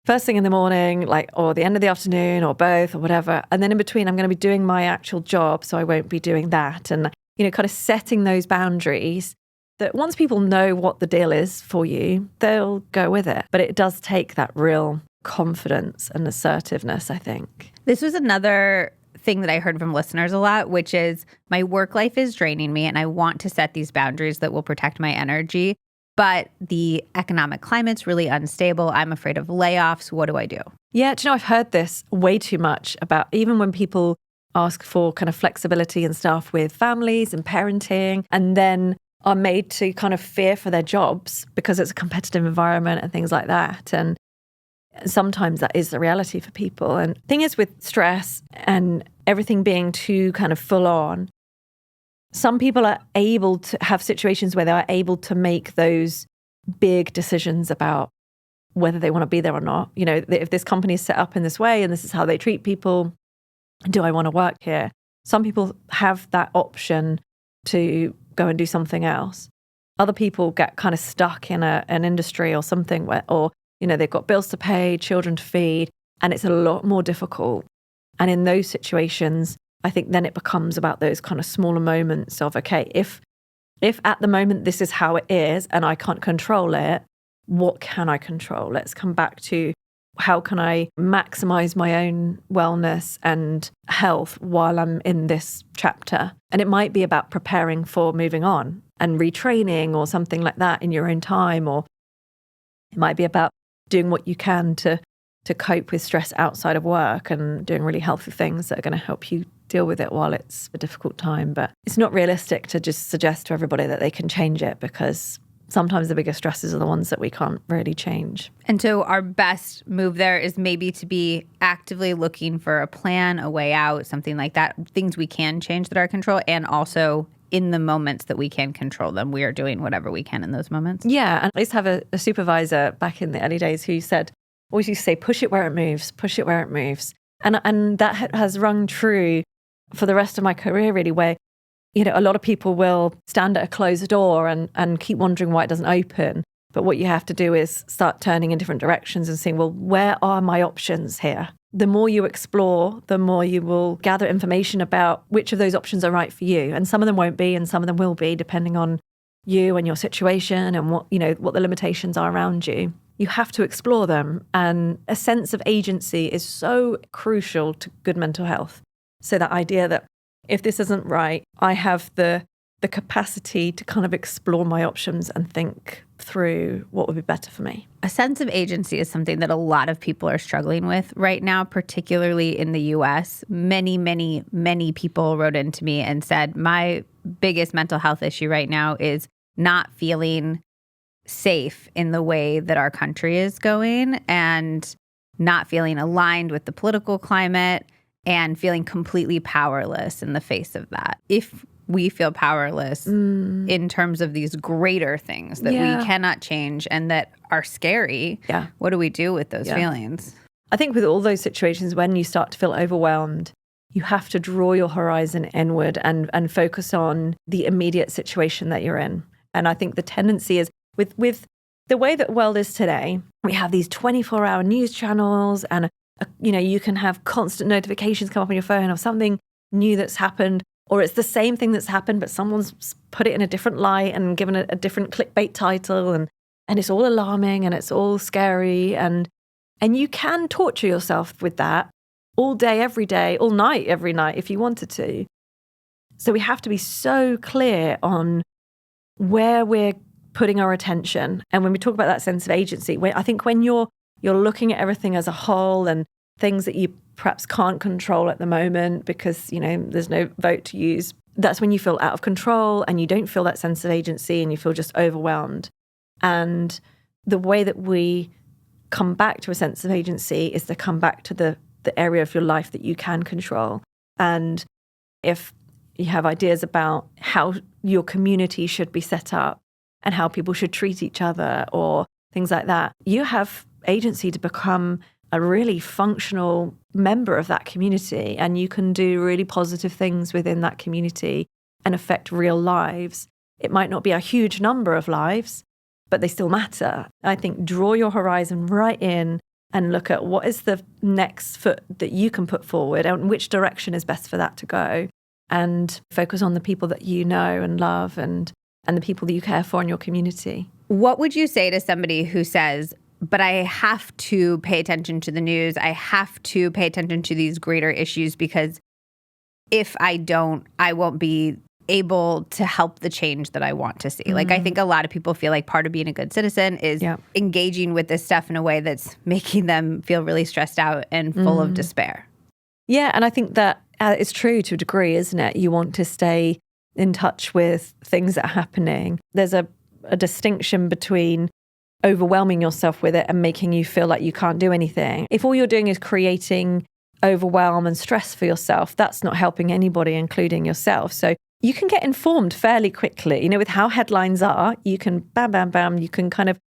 first thing in the morning, or the end of the afternoon or both or whatever. And then in between, I'm going to be doing my actual job. So I won't be doing that. And, kind of setting those boundaries that once people know what the deal is for you, they'll go with it. But it does take that real confidence and assertiveness, I think. This was another thing that I heard from listeners a lot, which is my work life is draining me and I want to set these boundaries that will protect my energy. But the economic climate's really unstable. I'm afraid of layoffs. What do I do? Yeah, do you know, I've heard this way too much about even when people ask for kind of flexibility and stuff with families and parenting, and then are made to kind of fear for their jobs because it's a competitive environment and things like that. And sometimes that is the reality for people. And the thing is with stress and everything being too kind of full on, some people are able to have situations where they're able to make those big decisions about whether they want to be there or not. If this company is set up in this way and this is how they treat people, do I want to work here? Some people have that option to go and do something else. Other people get kind of stuck in an industry or something where, they've got bills to pay, children to feed, and it's a lot more difficult. And in those situations, I think then it becomes about those kind of smaller moments of, okay, if at the moment this is how it is and I can't control it, what can I control? Let's come back to how can I maximize my own wellness and health while I'm in this chapter? And it might be about preparing for moving on and retraining or something like that in your own time. Or it might be about doing what you can to cope with stress outside of work and doing really healthy things that are going to help you deal with it while it's a difficult time. But it's not realistic to just suggest to everybody that they can change it, because sometimes the biggest stresses are the ones that we can't really change. And so our best move there is maybe to be actively looking for a plan, a way out, something like that, things we can change that are control, and also in the moments that we can control them, we are doing whatever we can in those moments. Yeah, and I used to have a supervisor back in the early days who always used to say, push it where it moves, push it where it moves. And that has rung true for the rest of my career, really, where a lot of people will stand at a closed door and keep wondering why it doesn't open. But what you have to do is start turning in different directions and saying, well, where are my options here? The more you explore, the more you will gather information about which of those options are right for you. And some of them won't be, and some of them will be, depending on you and your situation and what the limitations are around you. You have to explore them. And a sense of agency is so crucial to good mental health. So that idea that if this isn't right, I have the capacity to kind of explore my options and think through what would be better for me. A sense of agency is something that a lot of people are struggling with right now, particularly in the US. Many, many, many people wrote into me and said, my biggest mental health issue right now is not feeling safe in the way that our country is going and not feeling aligned with the political climate and feeling completely powerless in the face of that. If we feel powerless in terms of these greater things that we cannot change and that are scary. Yeah. What do we do with those feelings? I think with all those situations, when you start to feel overwhelmed, you have to draw your horizon inward and focus on the immediate situation that you're in. And I think the tendency is with the way that the world is today, we have these 24-hour news channels and, you can have constant notifications come up on your phone of something new that's happened, or it's the same thing that's happened, but someone's put it in a different light and given it a different clickbait title. And it's all alarming and it's all scary. And you can torture yourself with that all day, every day, all night, every night, if you wanted to. So we have to be so clear on where we're putting our attention. And when we talk about that sense of agency, I think when you're looking at everything as a whole and things that you perhaps can't control at the moment because, there's no vote to use, that's when you feel out of control and you don't feel that sense of agency and you feel just overwhelmed. And the way that we come back to a sense of agency is to come back to the area of your life that you can control. And if you have ideas about how your community should be set up and how people should treat each other or things like that, you have agency to become a really functional member of that community, and you can do really positive things within that community and affect real lives. It might not be a huge number of lives, but they still matter. I think draw your horizon right in and look at what is the next foot that you can put forward and which direction is best for that to go, and focus on the people that you know and love and the people that you care for in your community. What would you say to somebody who says, but I have to pay attention to the news, I have to pay attention to these greater issues because if I don't, I won't be able to help the change that I want to see. Like, I think a lot of people feel like part of being a good citizen is engaging with this stuff in a way that's making them feel really stressed out and full of despair. Yeah, and I think that it's true to a degree, isn't it? You want to stay in touch with things that are happening. There's a distinction between overwhelming yourself with it and making you feel like you can't do anything. If all you're doing is creating overwhelm and stress for yourself, that's not helping anybody, including yourself. So you can get informed fairly quickly. With how headlines are, you can bam, bam, bam, you can kind of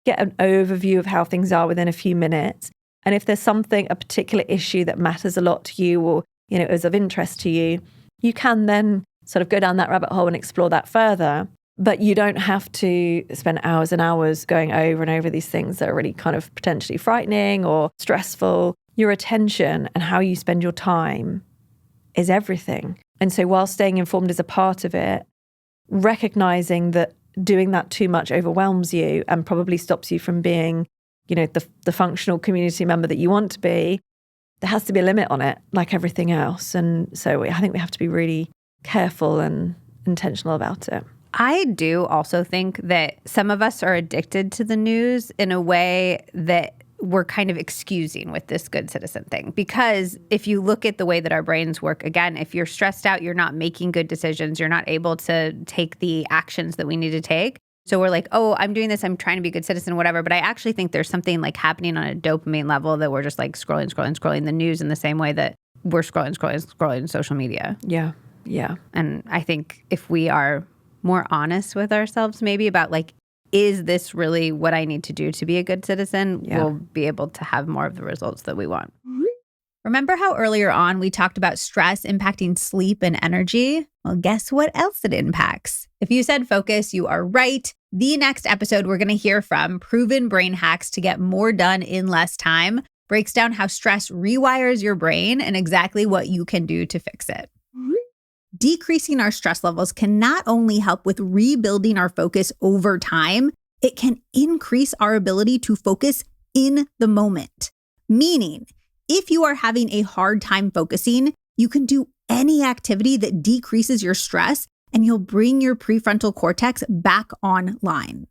get an overview of how things are within a few minutes. And if there's something, a particular issue that matters a lot to you or, is of interest to you, you can then sort of go down that rabbit hole and explore that further. But you don't have to spend hours and hours going over and over these things that are really kind of potentially frightening or stressful. Your attention and how you spend your time is everything. And so while staying informed is a part of it, recognizing that doing that too much overwhelms you and probably stops you from being, the functional community member that you want to be, there has to be a limit on it, like everything else. And so I think we have to be really careful and intentional about it. I do also think that some of us are addicted to the news in a way that we're kind of excusing with this good citizen thing. Because if you look at the way that our brains work, again, if you're stressed out, you're not making good decisions, you're not able to take the actions that we need to take. So we're like, oh, I'm doing this, I'm trying to be a good citizen, whatever. But I actually think there's something like happening on a dopamine level that we're just like scrolling the news in the same way that we're scrolling social media. Yeah. And I think if we are more honest with ourselves maybe about like, is this really what I need to do to be a good citizen? We'll be able to have more of the results that we want. Remember how earlier on we talked about stress impacting sleep and energy? Well, guess what else it impacts? If you said focus, you are right. The next episode we're going to hear from Proven Brain Hacks to Get More Done in Less Time breaks down how stress rewires your brain and exactly what you can do to fix it. Decreasing our stress levels can not only help with rebuilding our focus over time, it can increase our ability to focus in the moment. Meaning, if you are having a hard time focusing, you can do any activity that decreases your stress and you'll bring your prefrontal cortex back online.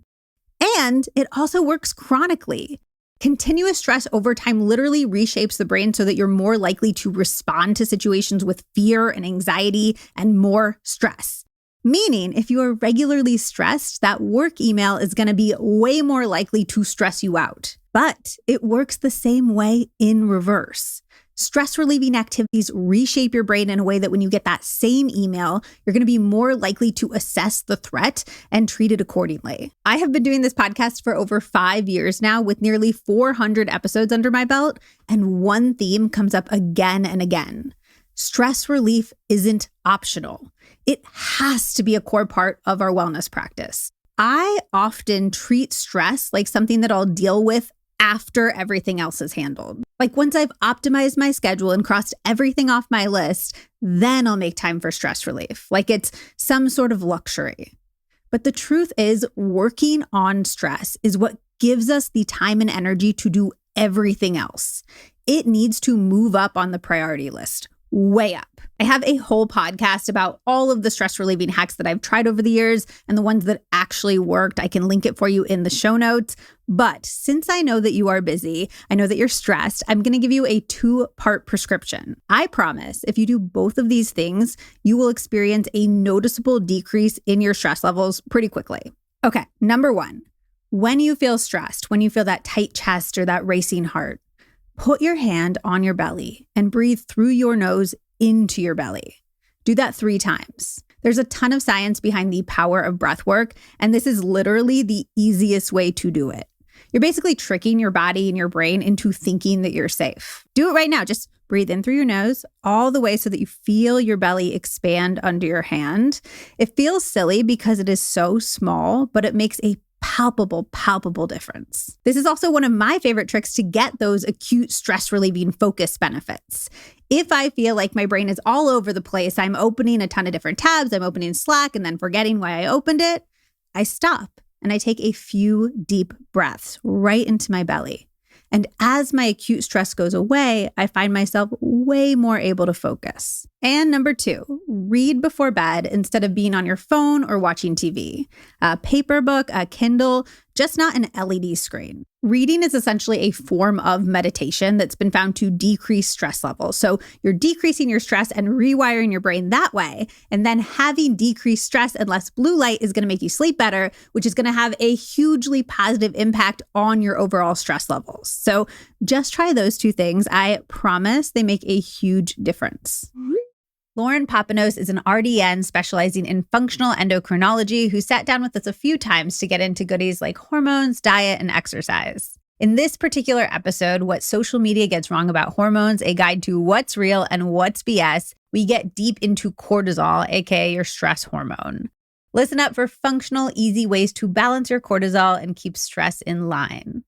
And it also works chronically. Continuous stress over time literally reshapes the brain so that you're more likely to respond to situations with fear and anxiety and more stress. Meaning, if you are regularly stressed, that work email is going to be way more likely to stress you out. But it works the same way in reverse. Stress relieving activities reshape your brain in a way that when you get that same email, you're going to be more likely to assess the threat and treat it accordingly. I have been doing this podcast for over 5 years now with nearly 400 episodes under my belt, and one theme comes up again and again. Stress relief isn't optional. It has to be a core part of our wellness practice. I often treat stress like something that I'll deal with after everything else is handled. Like once I've optimized my schedule and crossed everything off my list, then I'll make time for stress relief. Like it's some sort of luxury. But the truth is, working on stress is what gives us the time and energy to do everything else. It needs to move up on the priority list, way up. I have a whole podcast about all of the stress relieving hacks that I've tried over the years and the ones that actually worked. I can link it for you in the show notes. But since I know that you are busy, I know that you're stressed, I'm going to give you a 2-part prescription. I promise if you do both of these things, you will experience a noticeable decrease in your stress levels pretty quickly. Okay, number 1, when you feel stressed, when you feel that tight chest or that racing heart, put your hand on your belly and breathe through your nose into your belly. Do that 3 times. There's a ton of science behind the power of breath work, and this is literally the easiest way to do it. You're basically tricking your body and your brain into thinking that you're safe. Do it right now. Just breathe in through your nose all the way so that you feel your belly expand under your hand. It feels silly because it is so small, but it makes a palpable difference. This is also one of my favorite tricks to get those acute stress relieving focus benefits. If I feel like my brain is all over the place, I'm opening a ton of different tabs, I'm opening Slack and then forgetting why I opened it, I stop and I take a few deep breaths right into my belly. And as my acute stress goes away, I find myself way more able to focus. And number 2, read before bed instead of being on your phone or watching TV. A paper book, a Kindle, just not an LED screen. Reading is essentially a form of meditation that's been found to decrease stress levels. So you're decreasing your stress and rewiring your brain that way. And then having decreased stress and less blue light is going to make you sleep better, which is going to have a hugely positive impact on your overall stress levels. So just try those 2 things. I promise they make a huge difference. Lauren Papanos is an RDN specializing in functional endocrinology who sat down with us a few times to get into goodies like hormones, diet, and exercise. In this particular episode, What Social Media Gets Wrong About Hormones, a guide to what's real and what's BS, we get deep into cortisol, aka your stress hormone. Listen up for functional, easy ways to balance your cortisol and keep stress in line.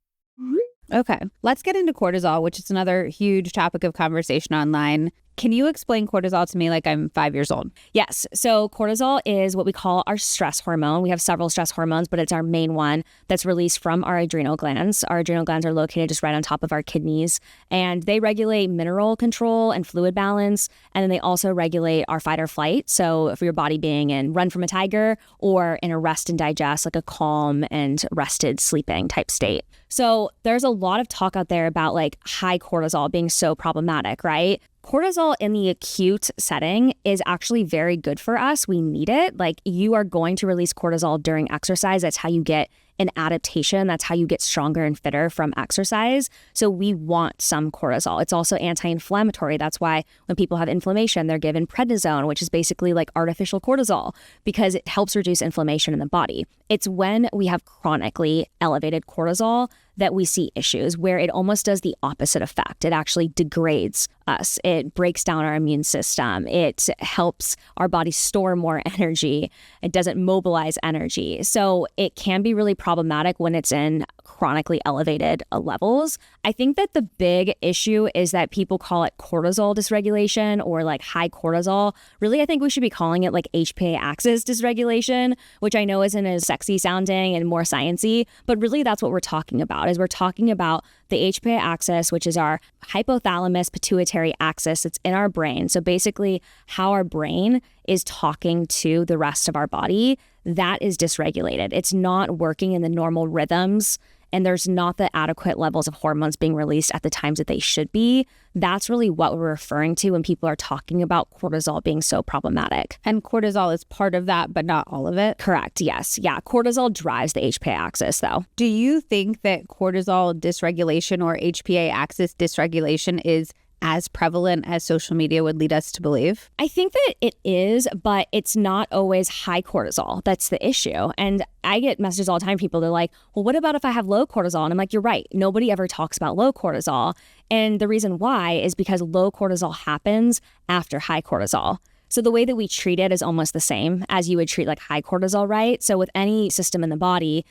Okay, let's get into cortisol, which is another huge topic of conversation online. Can you explain cortisol to me like I'm 5 years old? Yes. So cortisol is what we call our stress hormone. We have several stress hormones, but it's our main one that's released from our adrenal glands. Our adrenal glands are located just right on top of our kidneys, and they regulate mineral control and fluid balance. And then they also regulate our fight or flight. So for your body being in run from a tiger or in a rest and digest, like a calm and rested sleeping type state. So there's a lot of talk out there about like high cortisol being so problematic, right? Cortisol in the acute setting is actually very good for us. We need it. Like you are going to release cortisol during exercise. That's how you get an adaptation. That's how you get stronger and fitter from exercise. So we want some cortisol. It's also anti-inflammatory. That's why when people have inflammation, they're given prednisone, which is basically like artificial cortisol, because it helps reduce inflammation in the body. It's when we have chronically elevated cortisol that we see issues where it almost does the opposite effect. It actually degrades us. It breaks down our immune system. It helps our body store more energy. It doesn't mobilize energy. So it can be really problematic when it's in chronically elevated levels. I think that the big issue is that people call it cortisol dysregulation or like high cortisol. Really, I think we should be calling it like HPA axis dysregulation, which I know isn't as sexy sounding and more sciencey, but really that's what we're talking about. Is we're talking about the HPA axis, which is our hypothalamus pituitary axis. It's in our brain. So basically how our brain is talking to the rest of our body, that is dysregulated. It's not working in the normal rhythms, and there's not the adequate levels of hormones being released at the times that they should be. That's really what we're referring to when people are talking about cortisol being so problematic. And cortisol is part of that, but not all of it? Correct, yes. Yeah, cortisol drives the HPA axis, though. Do you think that cortisol dysregulation or HPA axis dysregulation is as prevalent as social media would lead us to believe? I think that it is, but it's not always high cortisol. That's the issue. And I get messages all the time. People, they're like, well, what about if I have low cortisol? And I'm like, you're right. Nobody ever talks about low cortisol. And the reason why is because low cortisol happens after high cortisol. So the way that we treat it is almost the same as you would treat like high cortisol, right? So with any system in the body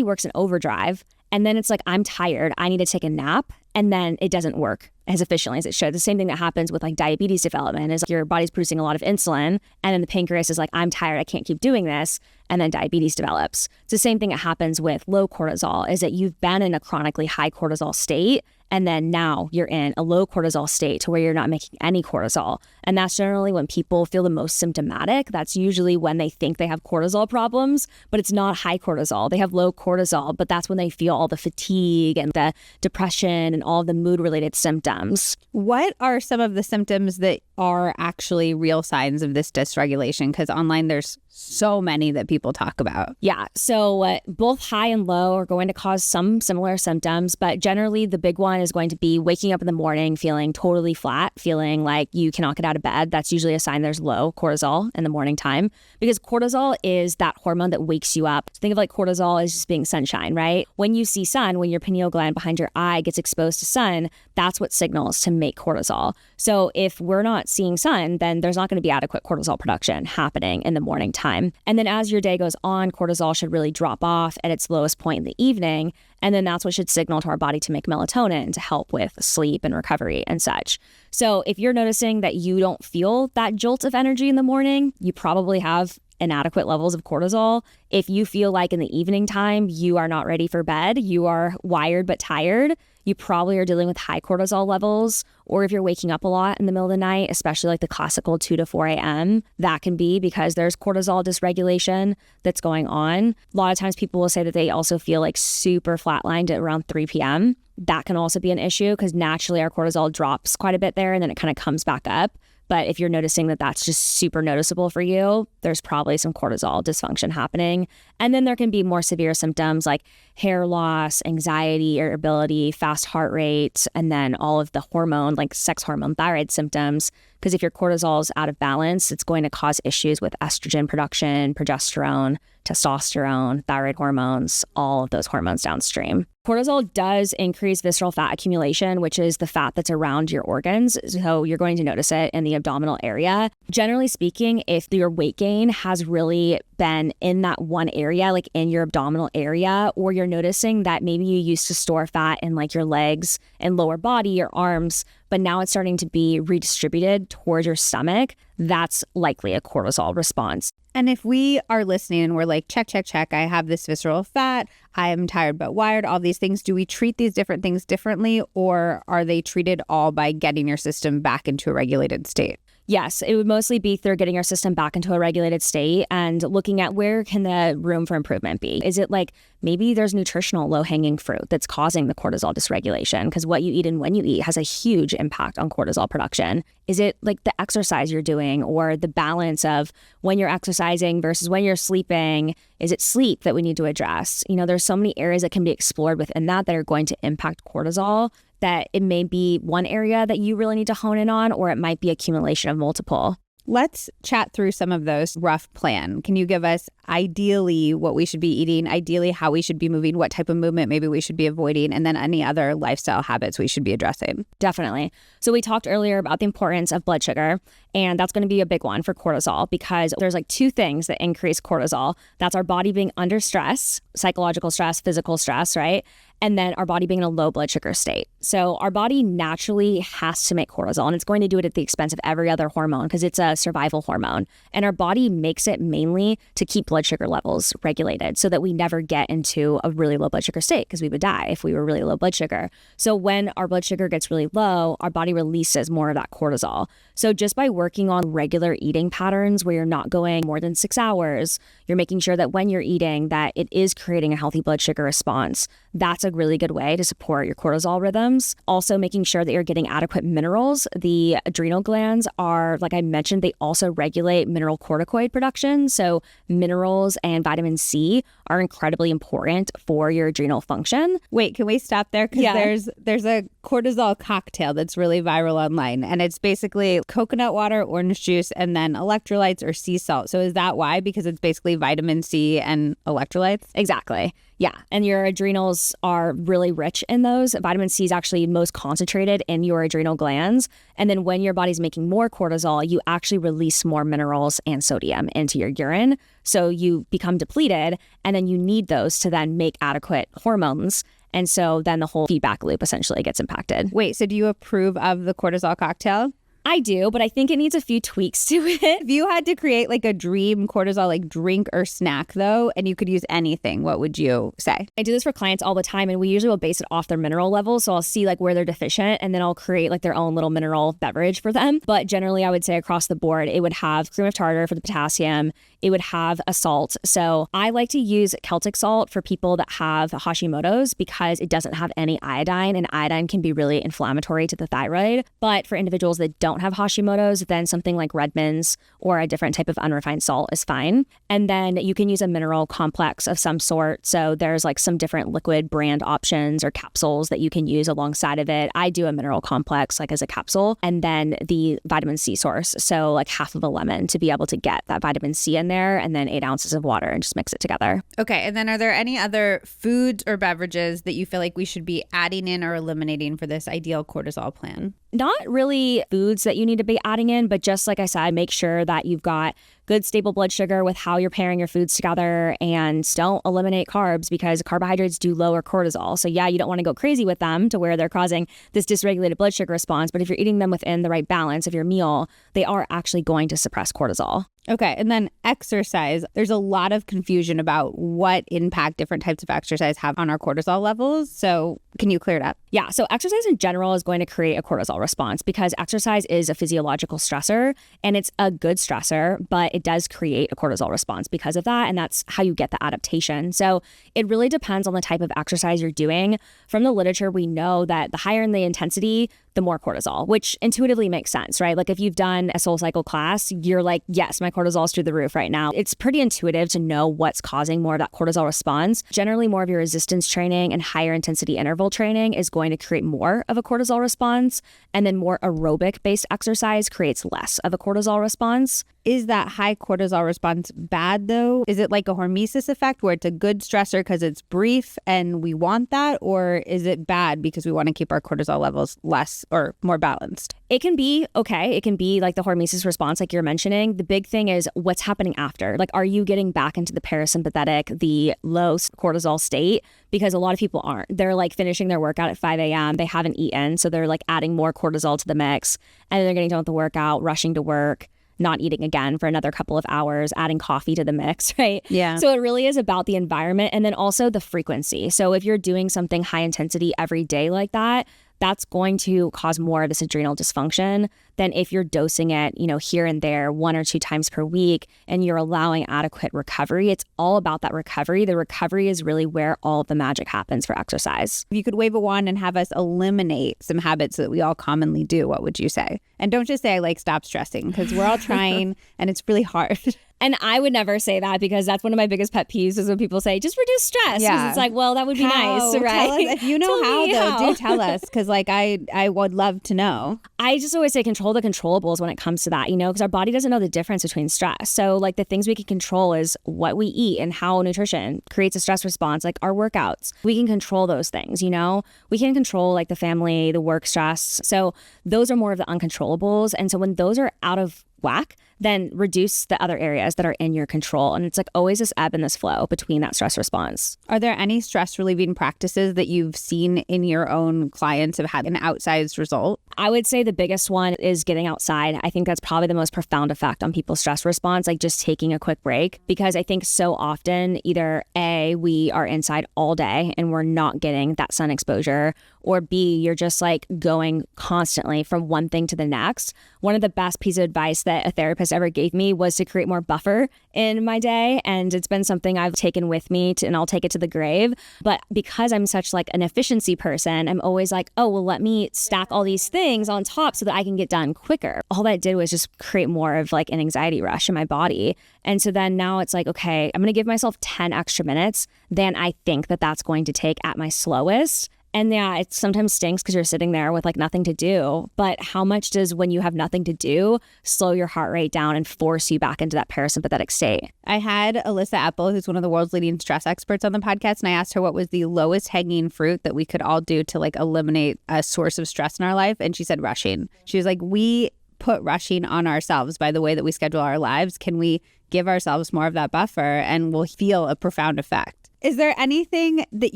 works in overdrive. And then it's like, I'm tired, I need to take a nap. And then it doesn't work as efficiently as it should. The same thing that happens with like diabetes development is like your body's producing a lot of insulin. And then the pancreas is like, I'm tired, I can't keep doing this. And then diabetes develops. It's the same thing that happens with low cortisol is that you've been in a chronically high cortisol state. And then now you're in a low cortisol state to where you're not making any cortisol. And that's generally when people feel the most symptomatic. That's usually when they think they have cortisol problems, but it's not high cortisol. They have low cortisol, but that's when they feel all the fatigue and the depression and all of the mood-related symptoms. What are some of the symptoms that are actually real signs of this dysregulation? Because online there's so many that people talk about. Yeah. So both high and low are going to cause some similar symptoms, but generally the big one is going to be waking up in the morning feeling totally flat, feeling like you cannot get out of bed. That's usually a sign there's low cortisol in the morning time, because cortisol is that hormone that wakes you up. Think of like cortisol as just being sunshine, right? When you see sun, when your pineal gland behind your eye gets exposed to sun, that's what signals to make cortisol. So if we're not seeing sun, then there's not going to be adequate cortisol production happening in the morning time. And then as your day goes on, cortisol should really drop off at its lowest point in the evening. And then that's what should signal to our body to make melatonin to help with sleep and recovery and such. So if you're noticing that you don't feel that jolt of energy in the morning, you probably have inadequate levels of cortisol. If you feel like in the evening time, you are not ready for bed, you are wired but tired, you probably are dealing with high cortisol levels. Or if you're waking up a lot in the middle of the night, especially like the classical 2 to 4 a.m., that can be because there's cortisol dysregulation that's going on. A lot of times people will say that they also feel like super flatlined at around 3 p.m. That can also be an issue because naturally our cortisol drops quite a bit there and then it kind of comes back up. But if you're noticing that that's just super noticeable for you, there's probably some cortisol dysfunction happening. And then there can be more severe symptoms like hair loss, anxiety, irritability, fast heart rate, and then all of the hormone, like sex hormone thyroid symptoms. Because if your cortisol is out of balance, it's going to cause issues with estrogen production, progesterone, testosterone, thyroid hormones, all of those hormones downstream. Cortisol does increase visceral fat accumulation, which is the fat that's around your organs. So you're going to notice it in the abdominal area. Generally speaking, if your weight gain has really been in that one area, like in your abdominal area, or you're noticing that maybe you used to store fat in like your legs and lower body or arms, but now it's starting to be redistributed towards your stomach, that's likely a cortisol response. And if we are listening and we're like, check, I have this visceral fat, I am tired but wired, all these things, do we treat these different things differently, or are they treated all by getting your system back into a regulated state? Yes, it would mostly be through getting our system back into a regulated state and looking at where can the room for improvement be. Is it like maybe there's nutritional low-hanging fruit that's causing the cortisol dysregulation? Because what you eat and when you eat has a huge impact on cortisol production. Is it like the exercise you're doing or the balance of when you're exercising versus when you're sleeping? Is it sleep that we need to address? You know, there's so many areas that can be explored within that are going to impact cortisol, that it may be one area that you really need to hone in on, or it might be accumulation of multiple. Let's chat through some of those rough plan. Can you give us ideally what we should be eating, ideally how we should be moving, what type of movement maybe we should be avoiding, and then any other lifestyle habits we should be addressing? Definitely. So we talked earlier about the importance of blood sugar, and that's going to be a big one for cortisol because there's like two things that increase cortisol. That's our body being under stress, psychological stress, physical stress, right? And then our body being in a low blood sugar state. So our body naturally has to make cortisol, and it's going to do it at the expense of every other hormone because it's a survival hormone. And our body makes it mainly to keep blood sugar levels regulated so that we never get into a really low blood sugar state because we would die if we were really low blood sugar. So when our blood sugar gets really low, our body releases more of that cortisol. So just by working on regular eating patterns where you're not going more than 6 hours, you're making sure that when you're eating that it is creating a healthy blood sugar response. That's a a really good way to support your cortisol rhythms. Also making sure that you're getting adequate minerals. The adrenal glands are, like I mentioned, they also regulate mineral corticoid production. So minerals and vitamin C are incredibly important for your adrenal function. Wait, can we stop there? Because Yeah. there's a cortisol cocktail that's really viral online, and it's basically coconut water, orange juice, and then electrolytes or sea salt. So is that why? Because it's basically vitamin C and electrolytes? Exactly. Yeah. And your adrenals are really rich in those. Vitamin C is actually most concentrated in your adrenal glands. And then when your body's making more cortisol, you actually release more minerals and sodium into your urine. So you become depleted, and then you need those to then make adequate hormones. And so then the whole feedback loop essentially gets impacted. Wait, so do you approve of the cortisol cocktail? I do, but I think it needs a few tweaks to it. If you had to create like a dream cortisol like drink or snack though, and you could use anything, what would you say? I do this for clients all the time, and we usually will base it off their mineral levels. So I'll see like where they're deficient, and then I'll create like their own little mineral beverage for them. But generally, I would say across the board, it would have cream of tartar for the potassium. It would have a salt. So I like to use Celtic salt for people that have Hashimoto's because it doesn't have any iodine, and iodine can be really inflammatory to the thyroid. But for individuals that don't have Hashimoto's, then something like Redmond's or a different type of unrefined salt is fine. And then you can use a mineral complex of some sort. So there's like some different liquid brand options or capsules that you can use alongside of it. I do a mineral complex like as a capsule, and then the vitamin C source. So like half of a lemon to be able to get that vitamin C in there, and then 8 ounces of water, and just mix it together. Okay, and then are there any other foods or beverages that you feel like we should be adding in or eliminating for this ideal cortisol plan? Not really foods that you need to be adding in, but just like I said, make sure that you've got good stable blood sugar with how you're pairing your foods together, and don't eliminate carbs because carbohydrates do lower cortisol. So yeah, you don't want to go crazy with them to where they're causing this dysregulated blood sugar response, but if you're eating them within the right balance of your meal, they are actually going to suppress cortisol. Okay, and then exercise. There's a lot of confusion about what impact different types of exercise have on our cortisol levels. So can you clear it up? Yeah, so exercise in general is going to create a cortisol response because exercise is a physiological stressor, and it's a good stressor, but it does create a cortisol response because of that, and that's how you get the adaptation. So it really depends on the type of exercise you're doing. From the literature, we know that the higher in the intensity, the more cortisol, which intuitively makes sense, right? Like if you've done a SoulCycle class, you're like, yes, my cortisol is through the roof right now. It's pretty intuitive to know what's causing more of that cortisol response. Generally, more of your resistance training and higher intensity interval training is going to create more of a cortisol response. And then more aerobic based exercise creates less of a cortisol response. Is that high cortisol response bad though? Is it like a hormesis effect where it's a good stressor because it's brief and we want that? Or is it bad because we want to keep our cortisol levels less or more balanced? It can be okay. It can be like the hormesis response, like you're mentioning. The big thing is what's happening after. Like, are you getting back into the parasympathetic, the low cortisol state? Because a lot of people aren't. They're like finishing their workout at 5 a.m. They haven't eaten. So they're like adding more cortisol to the mix. And then they're getting done with the workout, rushing to work, not eating again for another couple of hours, adding coffee to the mix, right? Yeah. So it really is about the environment and then also the frequency. So if you're doing something high intensity every day like that, that's going to cause more of this adrenal dysfunction than if you're dosing it, here and there 1 or 2 times per week and you're allowing adequate recovery. It's all about that recovery. The recovery is really where all of the magic happens for exercise. If you could wave a wand and have us eliminate some habits that we all commonly do, what would you say? And don't just say like stop stressing, because we're all trying and it's really hard. And I would never say that because that's one of my biggest pet peeves is when people say, just reduce stress. 'Cause Yeah. it's like, well, that would be nice, right? Tell us, if you know Tell how, me though, how. do tell us, because like I would love to know. I just always say control the controllables when it comes to that, because our body doesn't know the difference between stress. So like the things we can control is what we eat and how nutrition creates a stress response, like our workouts. We can control those things, we can control like the family, the work stress. So those are more of the uncontrollables. And so when those are out of whack, then reduce the other areas that are in your control. And it's like always this ebb and this flow between that stress response. Are there any stress relieving practices that you've seen in your own clients have had an outsized result? I would say the biggest one is getting outside. I think that's probably the most profound effect on people's stress response, like just taking a quick break. Because I think so often either A, we are inside all day and we're not getting that sun exposure, or B, you're just like going constantly from one thing to the next. One of the best pieces of advice that a therapist universe ever gave me was to create more buffer in my day. And it's been something I've taken with me and I'll take it to the grave. But because I'm such like an efficiency person, I'm always like, oh, well, let me stack all these things on top so that I can get done quicker. All that did was just create more of like an anxiety rush in my body. And so then now it's like, okay, I'm going to give myself 10 extra minutes than I think that that's going to take at my slowest. And yeah, it sometimes stinks because you're sitting there with like nothing to do. But how much does when you have nothing to do slow your heart rate down and force you back into that parasympathetic state? I had Alyssa Apple, who's one of the world's leading stress experts, on the podcast, and I asked her what was the lowest hanging fruit that we could all do to like eliminate a source of stress in our life. And she said rushing. She was like, we put rushing on ourselves by the way that we schedule our lives. Can we give ourselves more of that buffer and we'll feel a profound effect? Is there anything that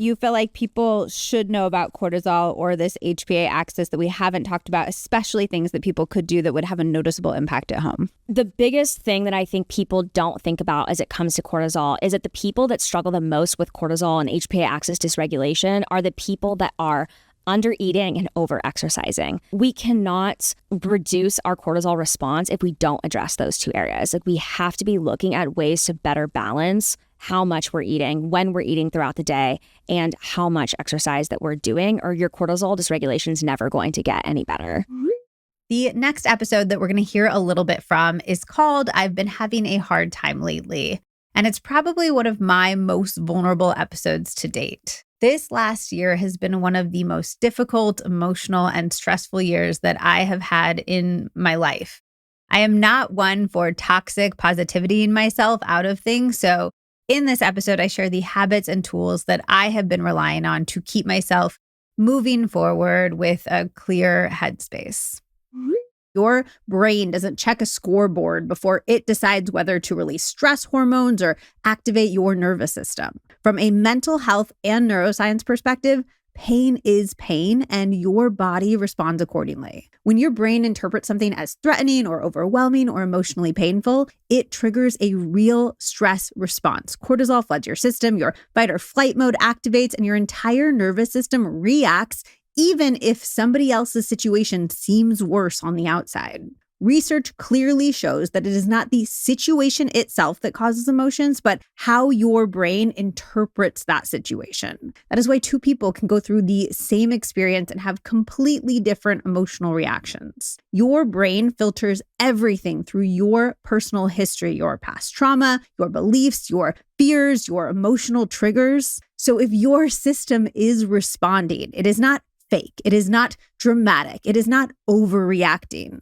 you feel like people should know about cortisol or this HPA axis that we haven't talked about, especially things that people could do that would have a noticeable impact at home? The biggest thing that I think people don't think about as it comes to cortisol is that the people that struggle the most with cortisol and HPA axis dysregulation are the people that are under eating and over exercising. We cannot reduce our cortisol response if we don't address those two areas. Like we have to be looking at ways to better balance how much we're eating, when we're eating throughout the day, and how much exercise that we're doing, or your cortisol dysregulation is never going to get any better. The next episode that we're going to hear a little bit from is called I've Been Having a Hard Time Lately. And it's probably one of my most vulnerable episodes to date. This last year has been one of the most difficult, emotional, and stressful years that I have had in my life. I am not one for toxic positivity in myself out of things. So in this episode, I share the habits and tools that I have been relying on to keep myself moving forward with a clear headspace. Your brain doesn't check a scoreboard before it decides whether to release stress hormones or activate your nervous system. From a mental health and neuroscience perspective, pain is pain and your body responds accordingly. When your brain interprets something as threatening or overwhelming or emotionally painful, it triggers a real stress response. Cortisol floods your system, your fight or flight mode activates, and your entire nervous system reacts even if somebody else's situation seems worse on the outside. Research clearly shows that it is not the situation itself that causes emotions, but how your brain interprets that situation. That is why two people can go through the same experience and have completely different emotional reactions. Your brain filters everything through your personal history, your past trauma, your beliefs, your fears, your emotional triggers. So if your system is responding, it is not fake, it is not dramatic, it is not overreacting.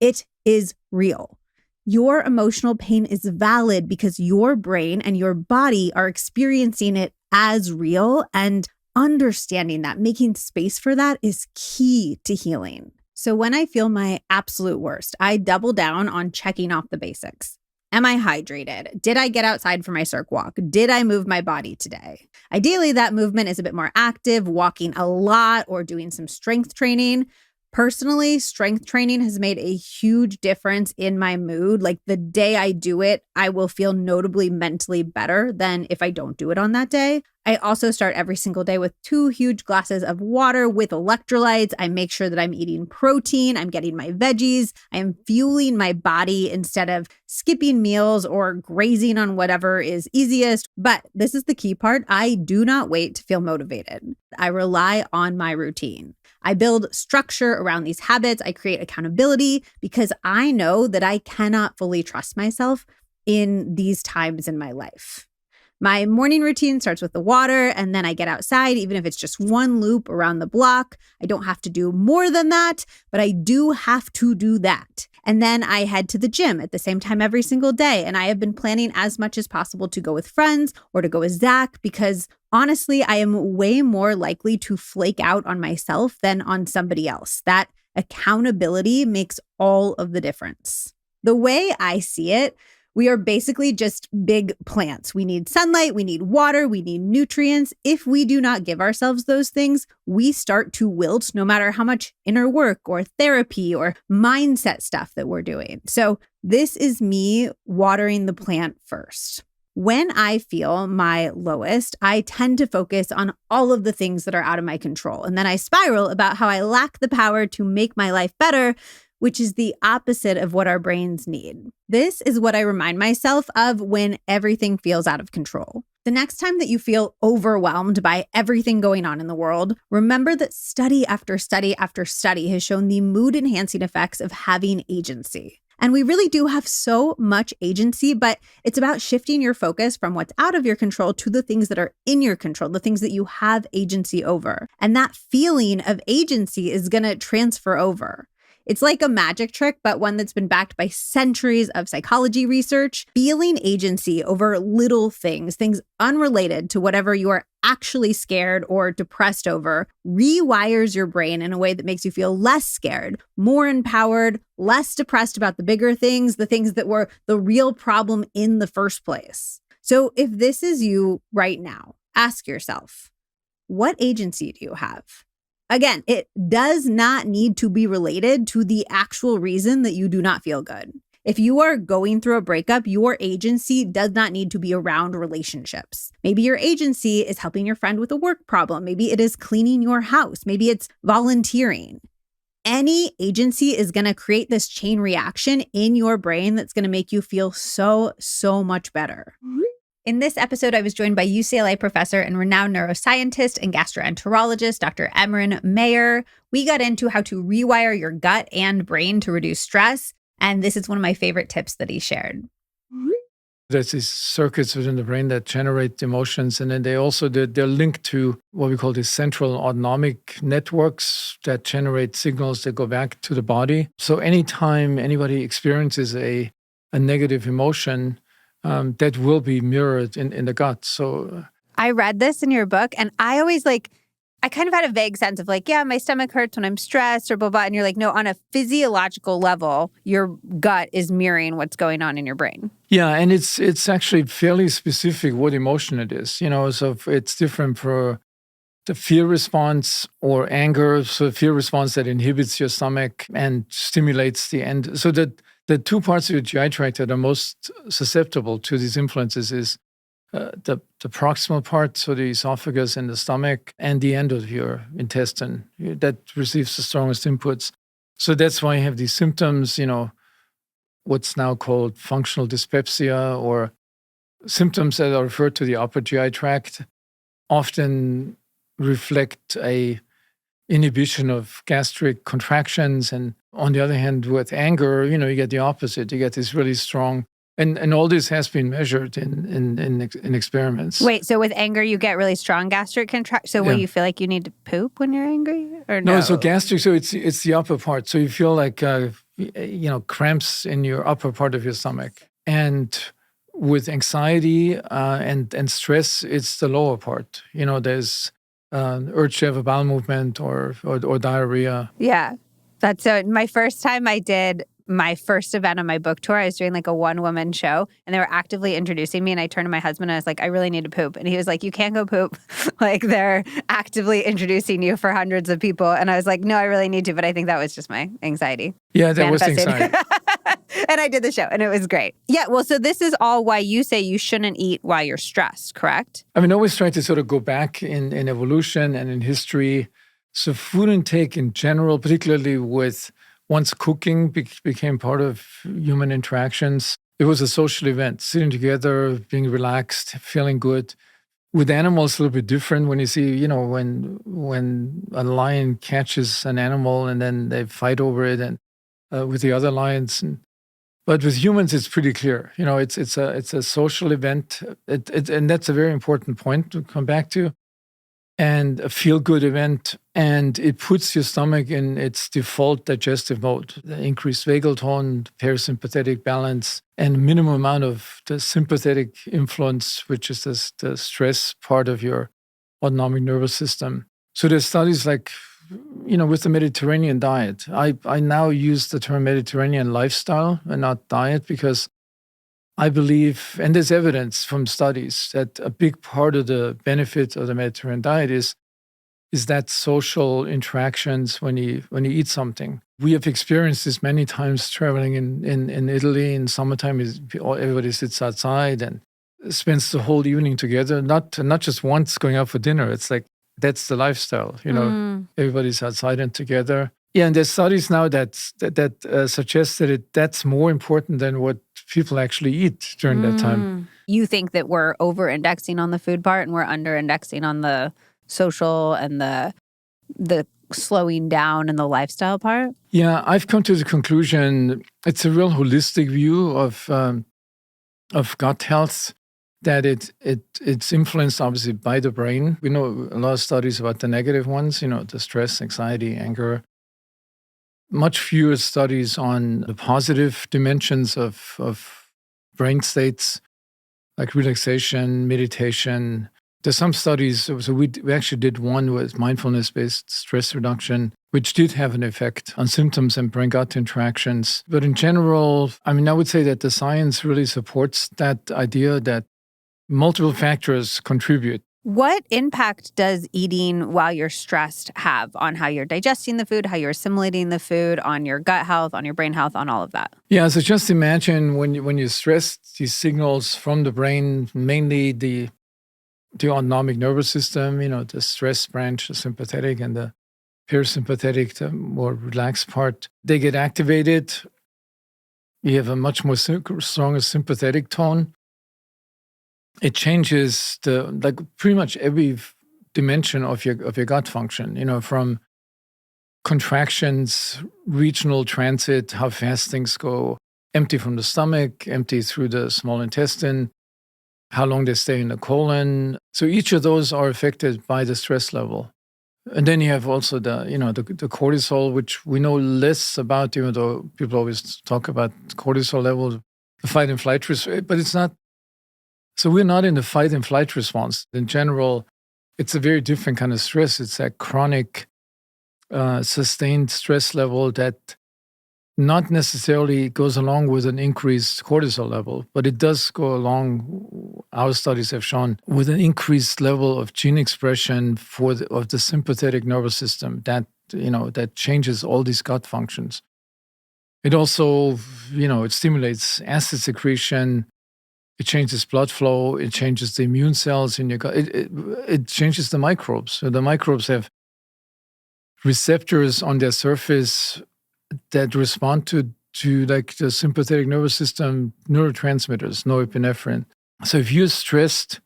It is real. Your emotional pain is valid because your brain and your body are experiencing it as real, and understanding that, making space for that, is key to healing. So when I feel my absolute worst, I double down on checking off the basics. Am I hydrated? Did I get outside for my circ walk? Did I move my body today? Ideally, that movement is a bit more active, walking a lot or doing some strength training. Personally, strength training has made a huge difference in my mood. Like the day I do it, I will feel notably mentally better than if I don't do it on that day. I also start every single day with 2 huge glasses of water with electrolytes. I make sure that I'm eating protein. I'm getting my veggies. I am fueling my body instead of skipping meals or grazing on whatever is easiest. But this is the key part. I do not wait to feel motivated. I rely on my routine. I build structure around these habits. I create accountability because I know that I cannot fully trust myself in these times in my life. My morning routine starts with the water, and then I get outside, even if it's just 1 loop around the block. I don't have to do more than that, but I do have to do that. And then I head to the gym at the same time every single day. And I have been planning as much as possible to go with friends or to go with Zach because honestly, I am way more likely to flake out on myself than on somebody else. That accountability makes all of the difference. The way I see it, we are basically just big plants. We need sunlight, we need water, we need nutrients. If we do not give ourselves those things, we start to wilt no matter how much inner work or therapy or mindset stuff that we're doing. So this is me watering the plant first. When I feel my lowest, I tend to focus on all of the things that are out of my control. And then I spiral about how I lack the power to make my life better, which is the opposite of what our brains need. This is what I remind myself of when everything feels out of control. The next time that you feel overwhelmed by everything going on in the world, remember that study after study after study has shown the mood-enhancing effects of having agency. And we really do have so much agency, but it's about shifting your focus from what's out of your control to the things that are in your control, the things that you have agency over. And that feeling of agency is going to transfer over. It's like a magic trick, but one that's been backed by centuries of psychology research. Feeling agency over little things, things unrelated to whatever you are actually scared or depressed over, rewires your brain in a way that makes you feel less scared, more empowered, less depressed about the bigger things, the things that were the real problem in the first place. So if this is you right now, ask yourself, what agency do you have? Again, it does not need to be related to the actual reason that you do not feel good. If you are going through a breakup, your agency does not need to be around relationships. Maybe your agency is helping your friend with a work problem. Maybe it is cleaning your house. Maybe it's volunteering. Any agency is going to create this chain reaction in your brain that's going to make you feel so much better. In this episode, I was joined by UCLA professor and renowned neuroscientist and gastroenterologist, Dr. Emran Mayer. We got into how to rewire your gut and brain to reduce stress. And this is one of my favorite tips that he shared. There's these circuits within the brain that generate emotions. And then they're linked to what we call the central autonomic networks that generate signals that go back to the body. So anytime anybody experiences a negative emotion, that will be mirrored in the gut. So I read this in your book, and I always I kind of had a vague sense of my stomach hurts when I'm stressed or blah, blah. And you're like, no, on a physiological level, your gut is mirroring what's going on in your brain. Yeah, and it's actually fairly specific what emotion it is. So it's different for the fear response or anger. So fear response that inhibits your stomach and stimulates the end. So that the two parts of your GI tract that are most susceptible to these influences is the proximal part, so the esophagus and the stomach, and the end of your intestine that receives the strongest inputs. So that's why you have these symptoms, what's now called functional dyspepsia, or symptoms that are referred to the upper GI tract, often reflect a inhibition of gastric contractions. And on the other hand, with anger, you get the opposite. You get this really strong, and all this has been measured in experiments. Wait, so with anger, you get really strong gastric contractions. So will you feel like you need to poop when you're angry, or no? No, so gastric, so it's the upper part. So you feel like cramps in your upper part of your stomach. And with anxiety and stress, it's the lower part. There's urge to have a bowel movement or diarrhea. Yeah. That's so. My first time I did my first event on my book tour, I was doing a one-woman show, and they were actively introducing me, and I turned to my husband and I was like, I really need to poop. And he was like, you can't go poop. They're actively introducing you for hundreds of people. And I was like, no, I really need to. But I think that was just my anxiety. Yeah, that was anxiety. And I did the show, and it was great. Yeah, well, so this is all why you say you shouldn't eat while you're stressed, correct? I always try to sort of go back in evolution and in history. So food intake in general, particularly once cooking became part of human interactions, it was a social event, sitting together, being relaxed, feeling good. With animals, it's a little bit different. When you see, when a lion catches an animal and then they fight over it, and with the other lions. But with humans, it's pretty clear. It's a social event, and that's a very important point to come back to. And a feel-good event, and it puts your stomach in its default digestive mode. The increased vagal tone, parasympathetic balance, and minimum amount of the sympathetic influence, which is the stress part of your autonomic nervous system. So there's studies with the Mediterranean diet. I now use the term Mediterranean lifestyle and not diet, because I believe, and there's evidence from studies, that a big part of the benefit of the Mediterranean diet is that social interactions when you eat something. We have experienced this many times traveling in Italy. In summertime, everybody sits outside and spends the whole evening together, not just once going out for dinner. It's that's the lifestyle, Everybody's outside and together. Yeah, and there's studies now that suggest that that's more important than what people actually eat during that time. You think that we're over-indexing on the food part and we're under-indexing on the social and the slowing down and the lifestyle part? Yeah, I've come to the conclusion it's a real holistic view of gut health, that it's influenced obviously by the brain. We know a lot of studies about the negative ones, the stress, anxiety, anger. Much fewer studies on the positive dimensions of brain states like relaxation, meditation. There's some studies, so we actually did one with mindfulness-based stress reduction, which did have an effect on symptoms and brain-gut interactions. But in general, I would say that the science really supports that idea that multiple factors contribute. What impact does eating while you're stressed have on how you're digesting the food, how you're assimilating the food, on your gut health, on your brain health, on all of that? Yeah, so just imagine when you're stressed, these signals from the brain, mainly the autonomic nervous system, the stress branch, the sympathetic, and the parasympathetic, the more relaxed part, they get activated. You have a much more stronger sympathetic tone. It changes pretty much every dimension of your gut function, from contractions, regional transit, how fast things go, empty from the stomach, empty through the small intestine, how long they stay in the colon. So each of those are affected by the stress level. And then you have also the cortisol, which we know less about, even though people always talk about cortisol level, the fight and flight response, but it's not. So we're not in the fight and flight response. In general, it's a very different kind of stress. It's a chronic, sustained stress level that not necessarily goes along with an increased cortisol level, but it does go along, our studies have shown, with an increased level of gene expression of the sympathetic nervous system that changes all these gut functions. It also, it stimulates acid secretion. It changes blood flow. It changes the immune cells in your gut. It changes the microbes. So the microbes have receptors on their surface that respond to like the sympathetic nervous system neurotransmitters, norepinephrine. So if you're stressed,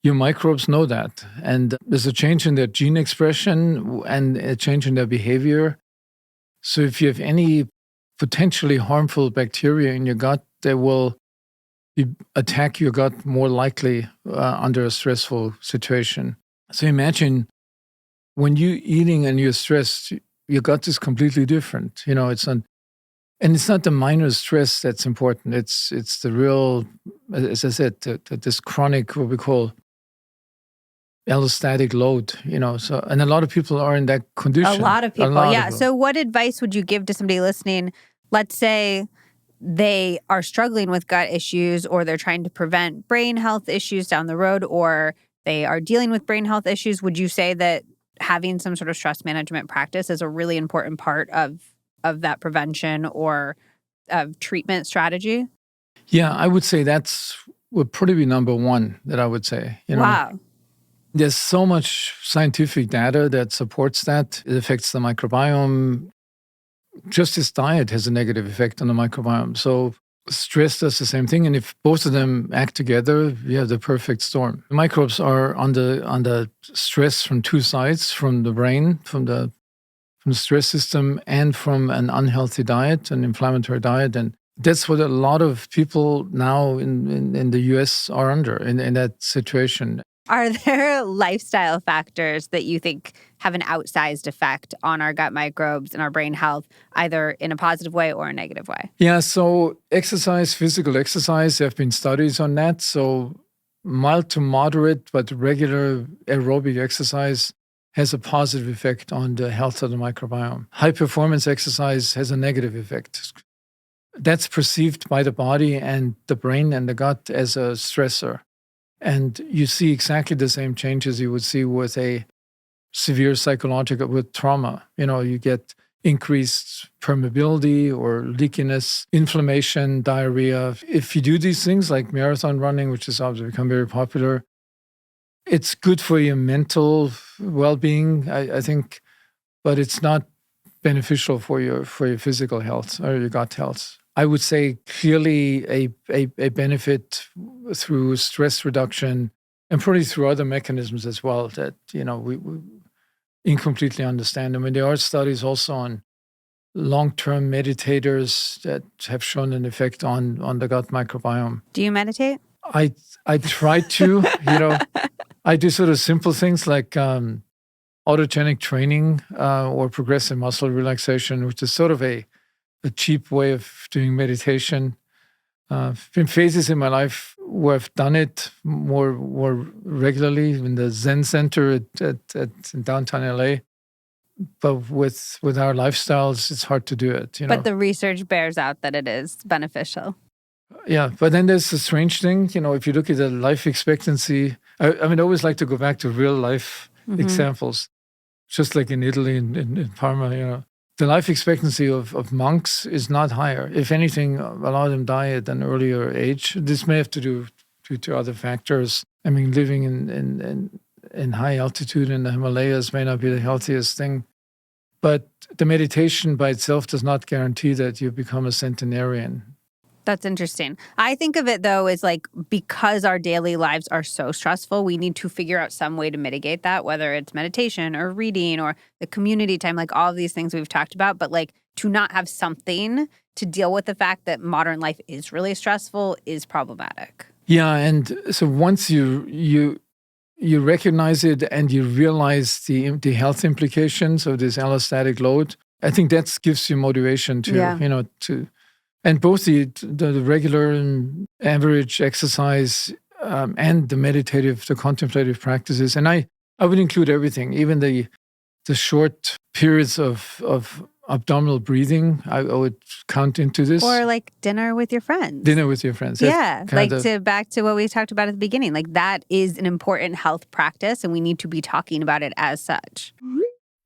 your microbes know that. And there's a change in their gene expression and a change in their behavior. So if you have any potentially harmful bacteria in your gut, they will attack your gut more likely under a stressful situation. So imagine when you're eating and you're stressed, your gut is completely different. It's not the minor stress that's important. It's the real, as I said, this chronic, what we call allostatic load. So, and a lot of people are in that condition. A lot of people, yeah. So what advice would you give to somebody listening? Let's say they are struggling with gut issues, or they're trying to prevent brain health issues down the road, or they are dealing with brain health issues. Would you say that having some sort of stress management practice is a really important part of that prevention or of treatment strategy? Yeah, I would say would probably be number one that I would say. Wow. There's so much scientific data that supports that. It affects the microbiome. Just this diet has a negative effect on the microbiome. So stress does the same thing. And if both of them act together, you have the perfect storm. The microbes are on the stress from two sides, from the brain, from the stress system, and from an unhealthy diet, an inflammatory diet. And that's what a lot of people now in the US are under in that situation. Are there lifestyle factors that you think have an outsized effect on our gut microbes and our brain health, either in a positive way or a negative way? Yeah, so physical exercise, there have been studies on that. So mild to moderate, but regular aerobic exercise has a positive effect on the health of the microbiome. High performance exercise has a negative effect. That's perceived by the body and the brain and the gut as a stressor. And you see exactly the same changes you would see with a severe with trauma. You get increased permeability or leakiness, inflammation, diarrhea. If you do these things like marathon running, which has obviously become very popular, it's good for your mental well-being, I think, but it's not beneficial for your physical health or your gut health. I would say clearly a benefit through stress reduction and probably through other mechanisms as well that, we incompletely understand. I mean, there are studies also on long-term meditators that have shown an effect on the gut microbiome. Do you meditate? I try to, I do sort of simple things like autogenic training or progressive muscle relaxation, which is sort of a cheap way of doing meditation. Been phases in my life where I've done it more regularly in the Zen Center in downtown LA. But with our lifestyles, it's hard to do it. But the research bears out that it is beneficial. Yeah, but then there's a strange thing. If you look at the life expectancy, I always like to go back to real life examples, just like in Italy, in Parma. The life expectancy of monks is not higher. If anything, a lot of them die at an earlier age. This may have to do to other factors. I mean, living in high altitude in the Himalayas may not be the healthiest thing. But the meditation by itself does not guarantee that you become a centenarian. That's interesting. I think of it, though, as like because our daily lives are so stressful, we need to figure out some way to mitigate that, whether it's meditation or reading or the community time, like all of these things we've talked about. But like to not have something to deal with the fact that modern life is really stressful is problematic. Yeah. And so once you recognize it and you realize the health implications of this allostatic load, I think that gives you motivation to and both the regular and average exercise and the contemplative practices. And I would include everything, even the short periods of abdominal breathing, I would count into this. Or like dinner with your friends. Dinner with your friends. Yeah. Back to what we talked about at the beginning. Like that is an important health practice and we need to be talking about it as such.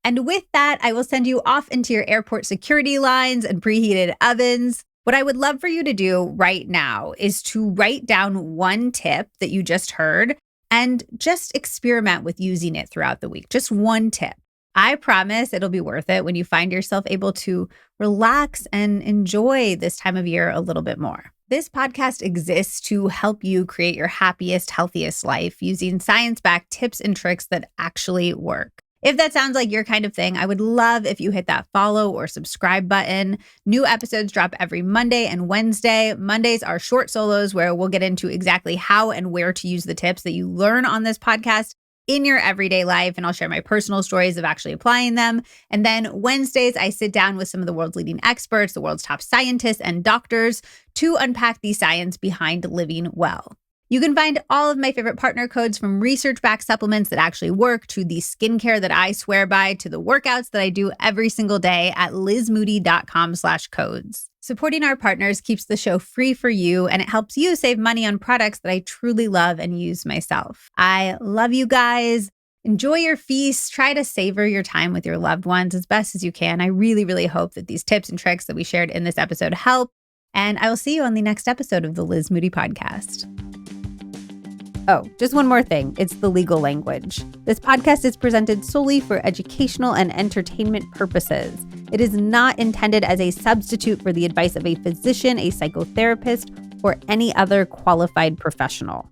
And with that, I will send you off into your airport security lines and preheated ovens. What I would love for you to do right now is to write down one tip that you just heard and just experiment with using it throughout the week. Just one tip. I promise it'll be worth it when you find yourself able to relax and enjoy this time of year a little bit more. This podcast exists to help you create your happiest, healthiest life using science-backed tips and tricks that actually work. If that sounds like your kind of thing, I would love if you hit that follow or subscribe button. New episodes drop every Monday and Wednesday. Mondays are short solos where we'll get into exactly how and where to use the tips that you learn on this podcast in your everyday life. And I'll share my personal stories of actually applying them. And then Wednesdays, I sit down with some of the world's leading experts, the world's top scientists and doctors to unpack the science behind living well. You can find all of my favorite partner codes from research-backed supplements that actually work to the skincare that I swear by to the workouts that I do every single day at lizmoody.com/codes. Supporting our partners keeps the show free for you and it helps you save money on products that I truly love and use myself. I love you guys. Enjoy your feast. Try to savor your time with your loved ones as best as you can. I really, really hope that these tips and tricks that we shared in this episode help. And I will see you on the next episode of the Liz Moody Podcast. Oh, just one more thing. It's the legal language. This podcast is presented solely for educational and entertainment purposes. It is not intended as a substitute for the advice of a physician, a psychotherapist, or any other qualified professional.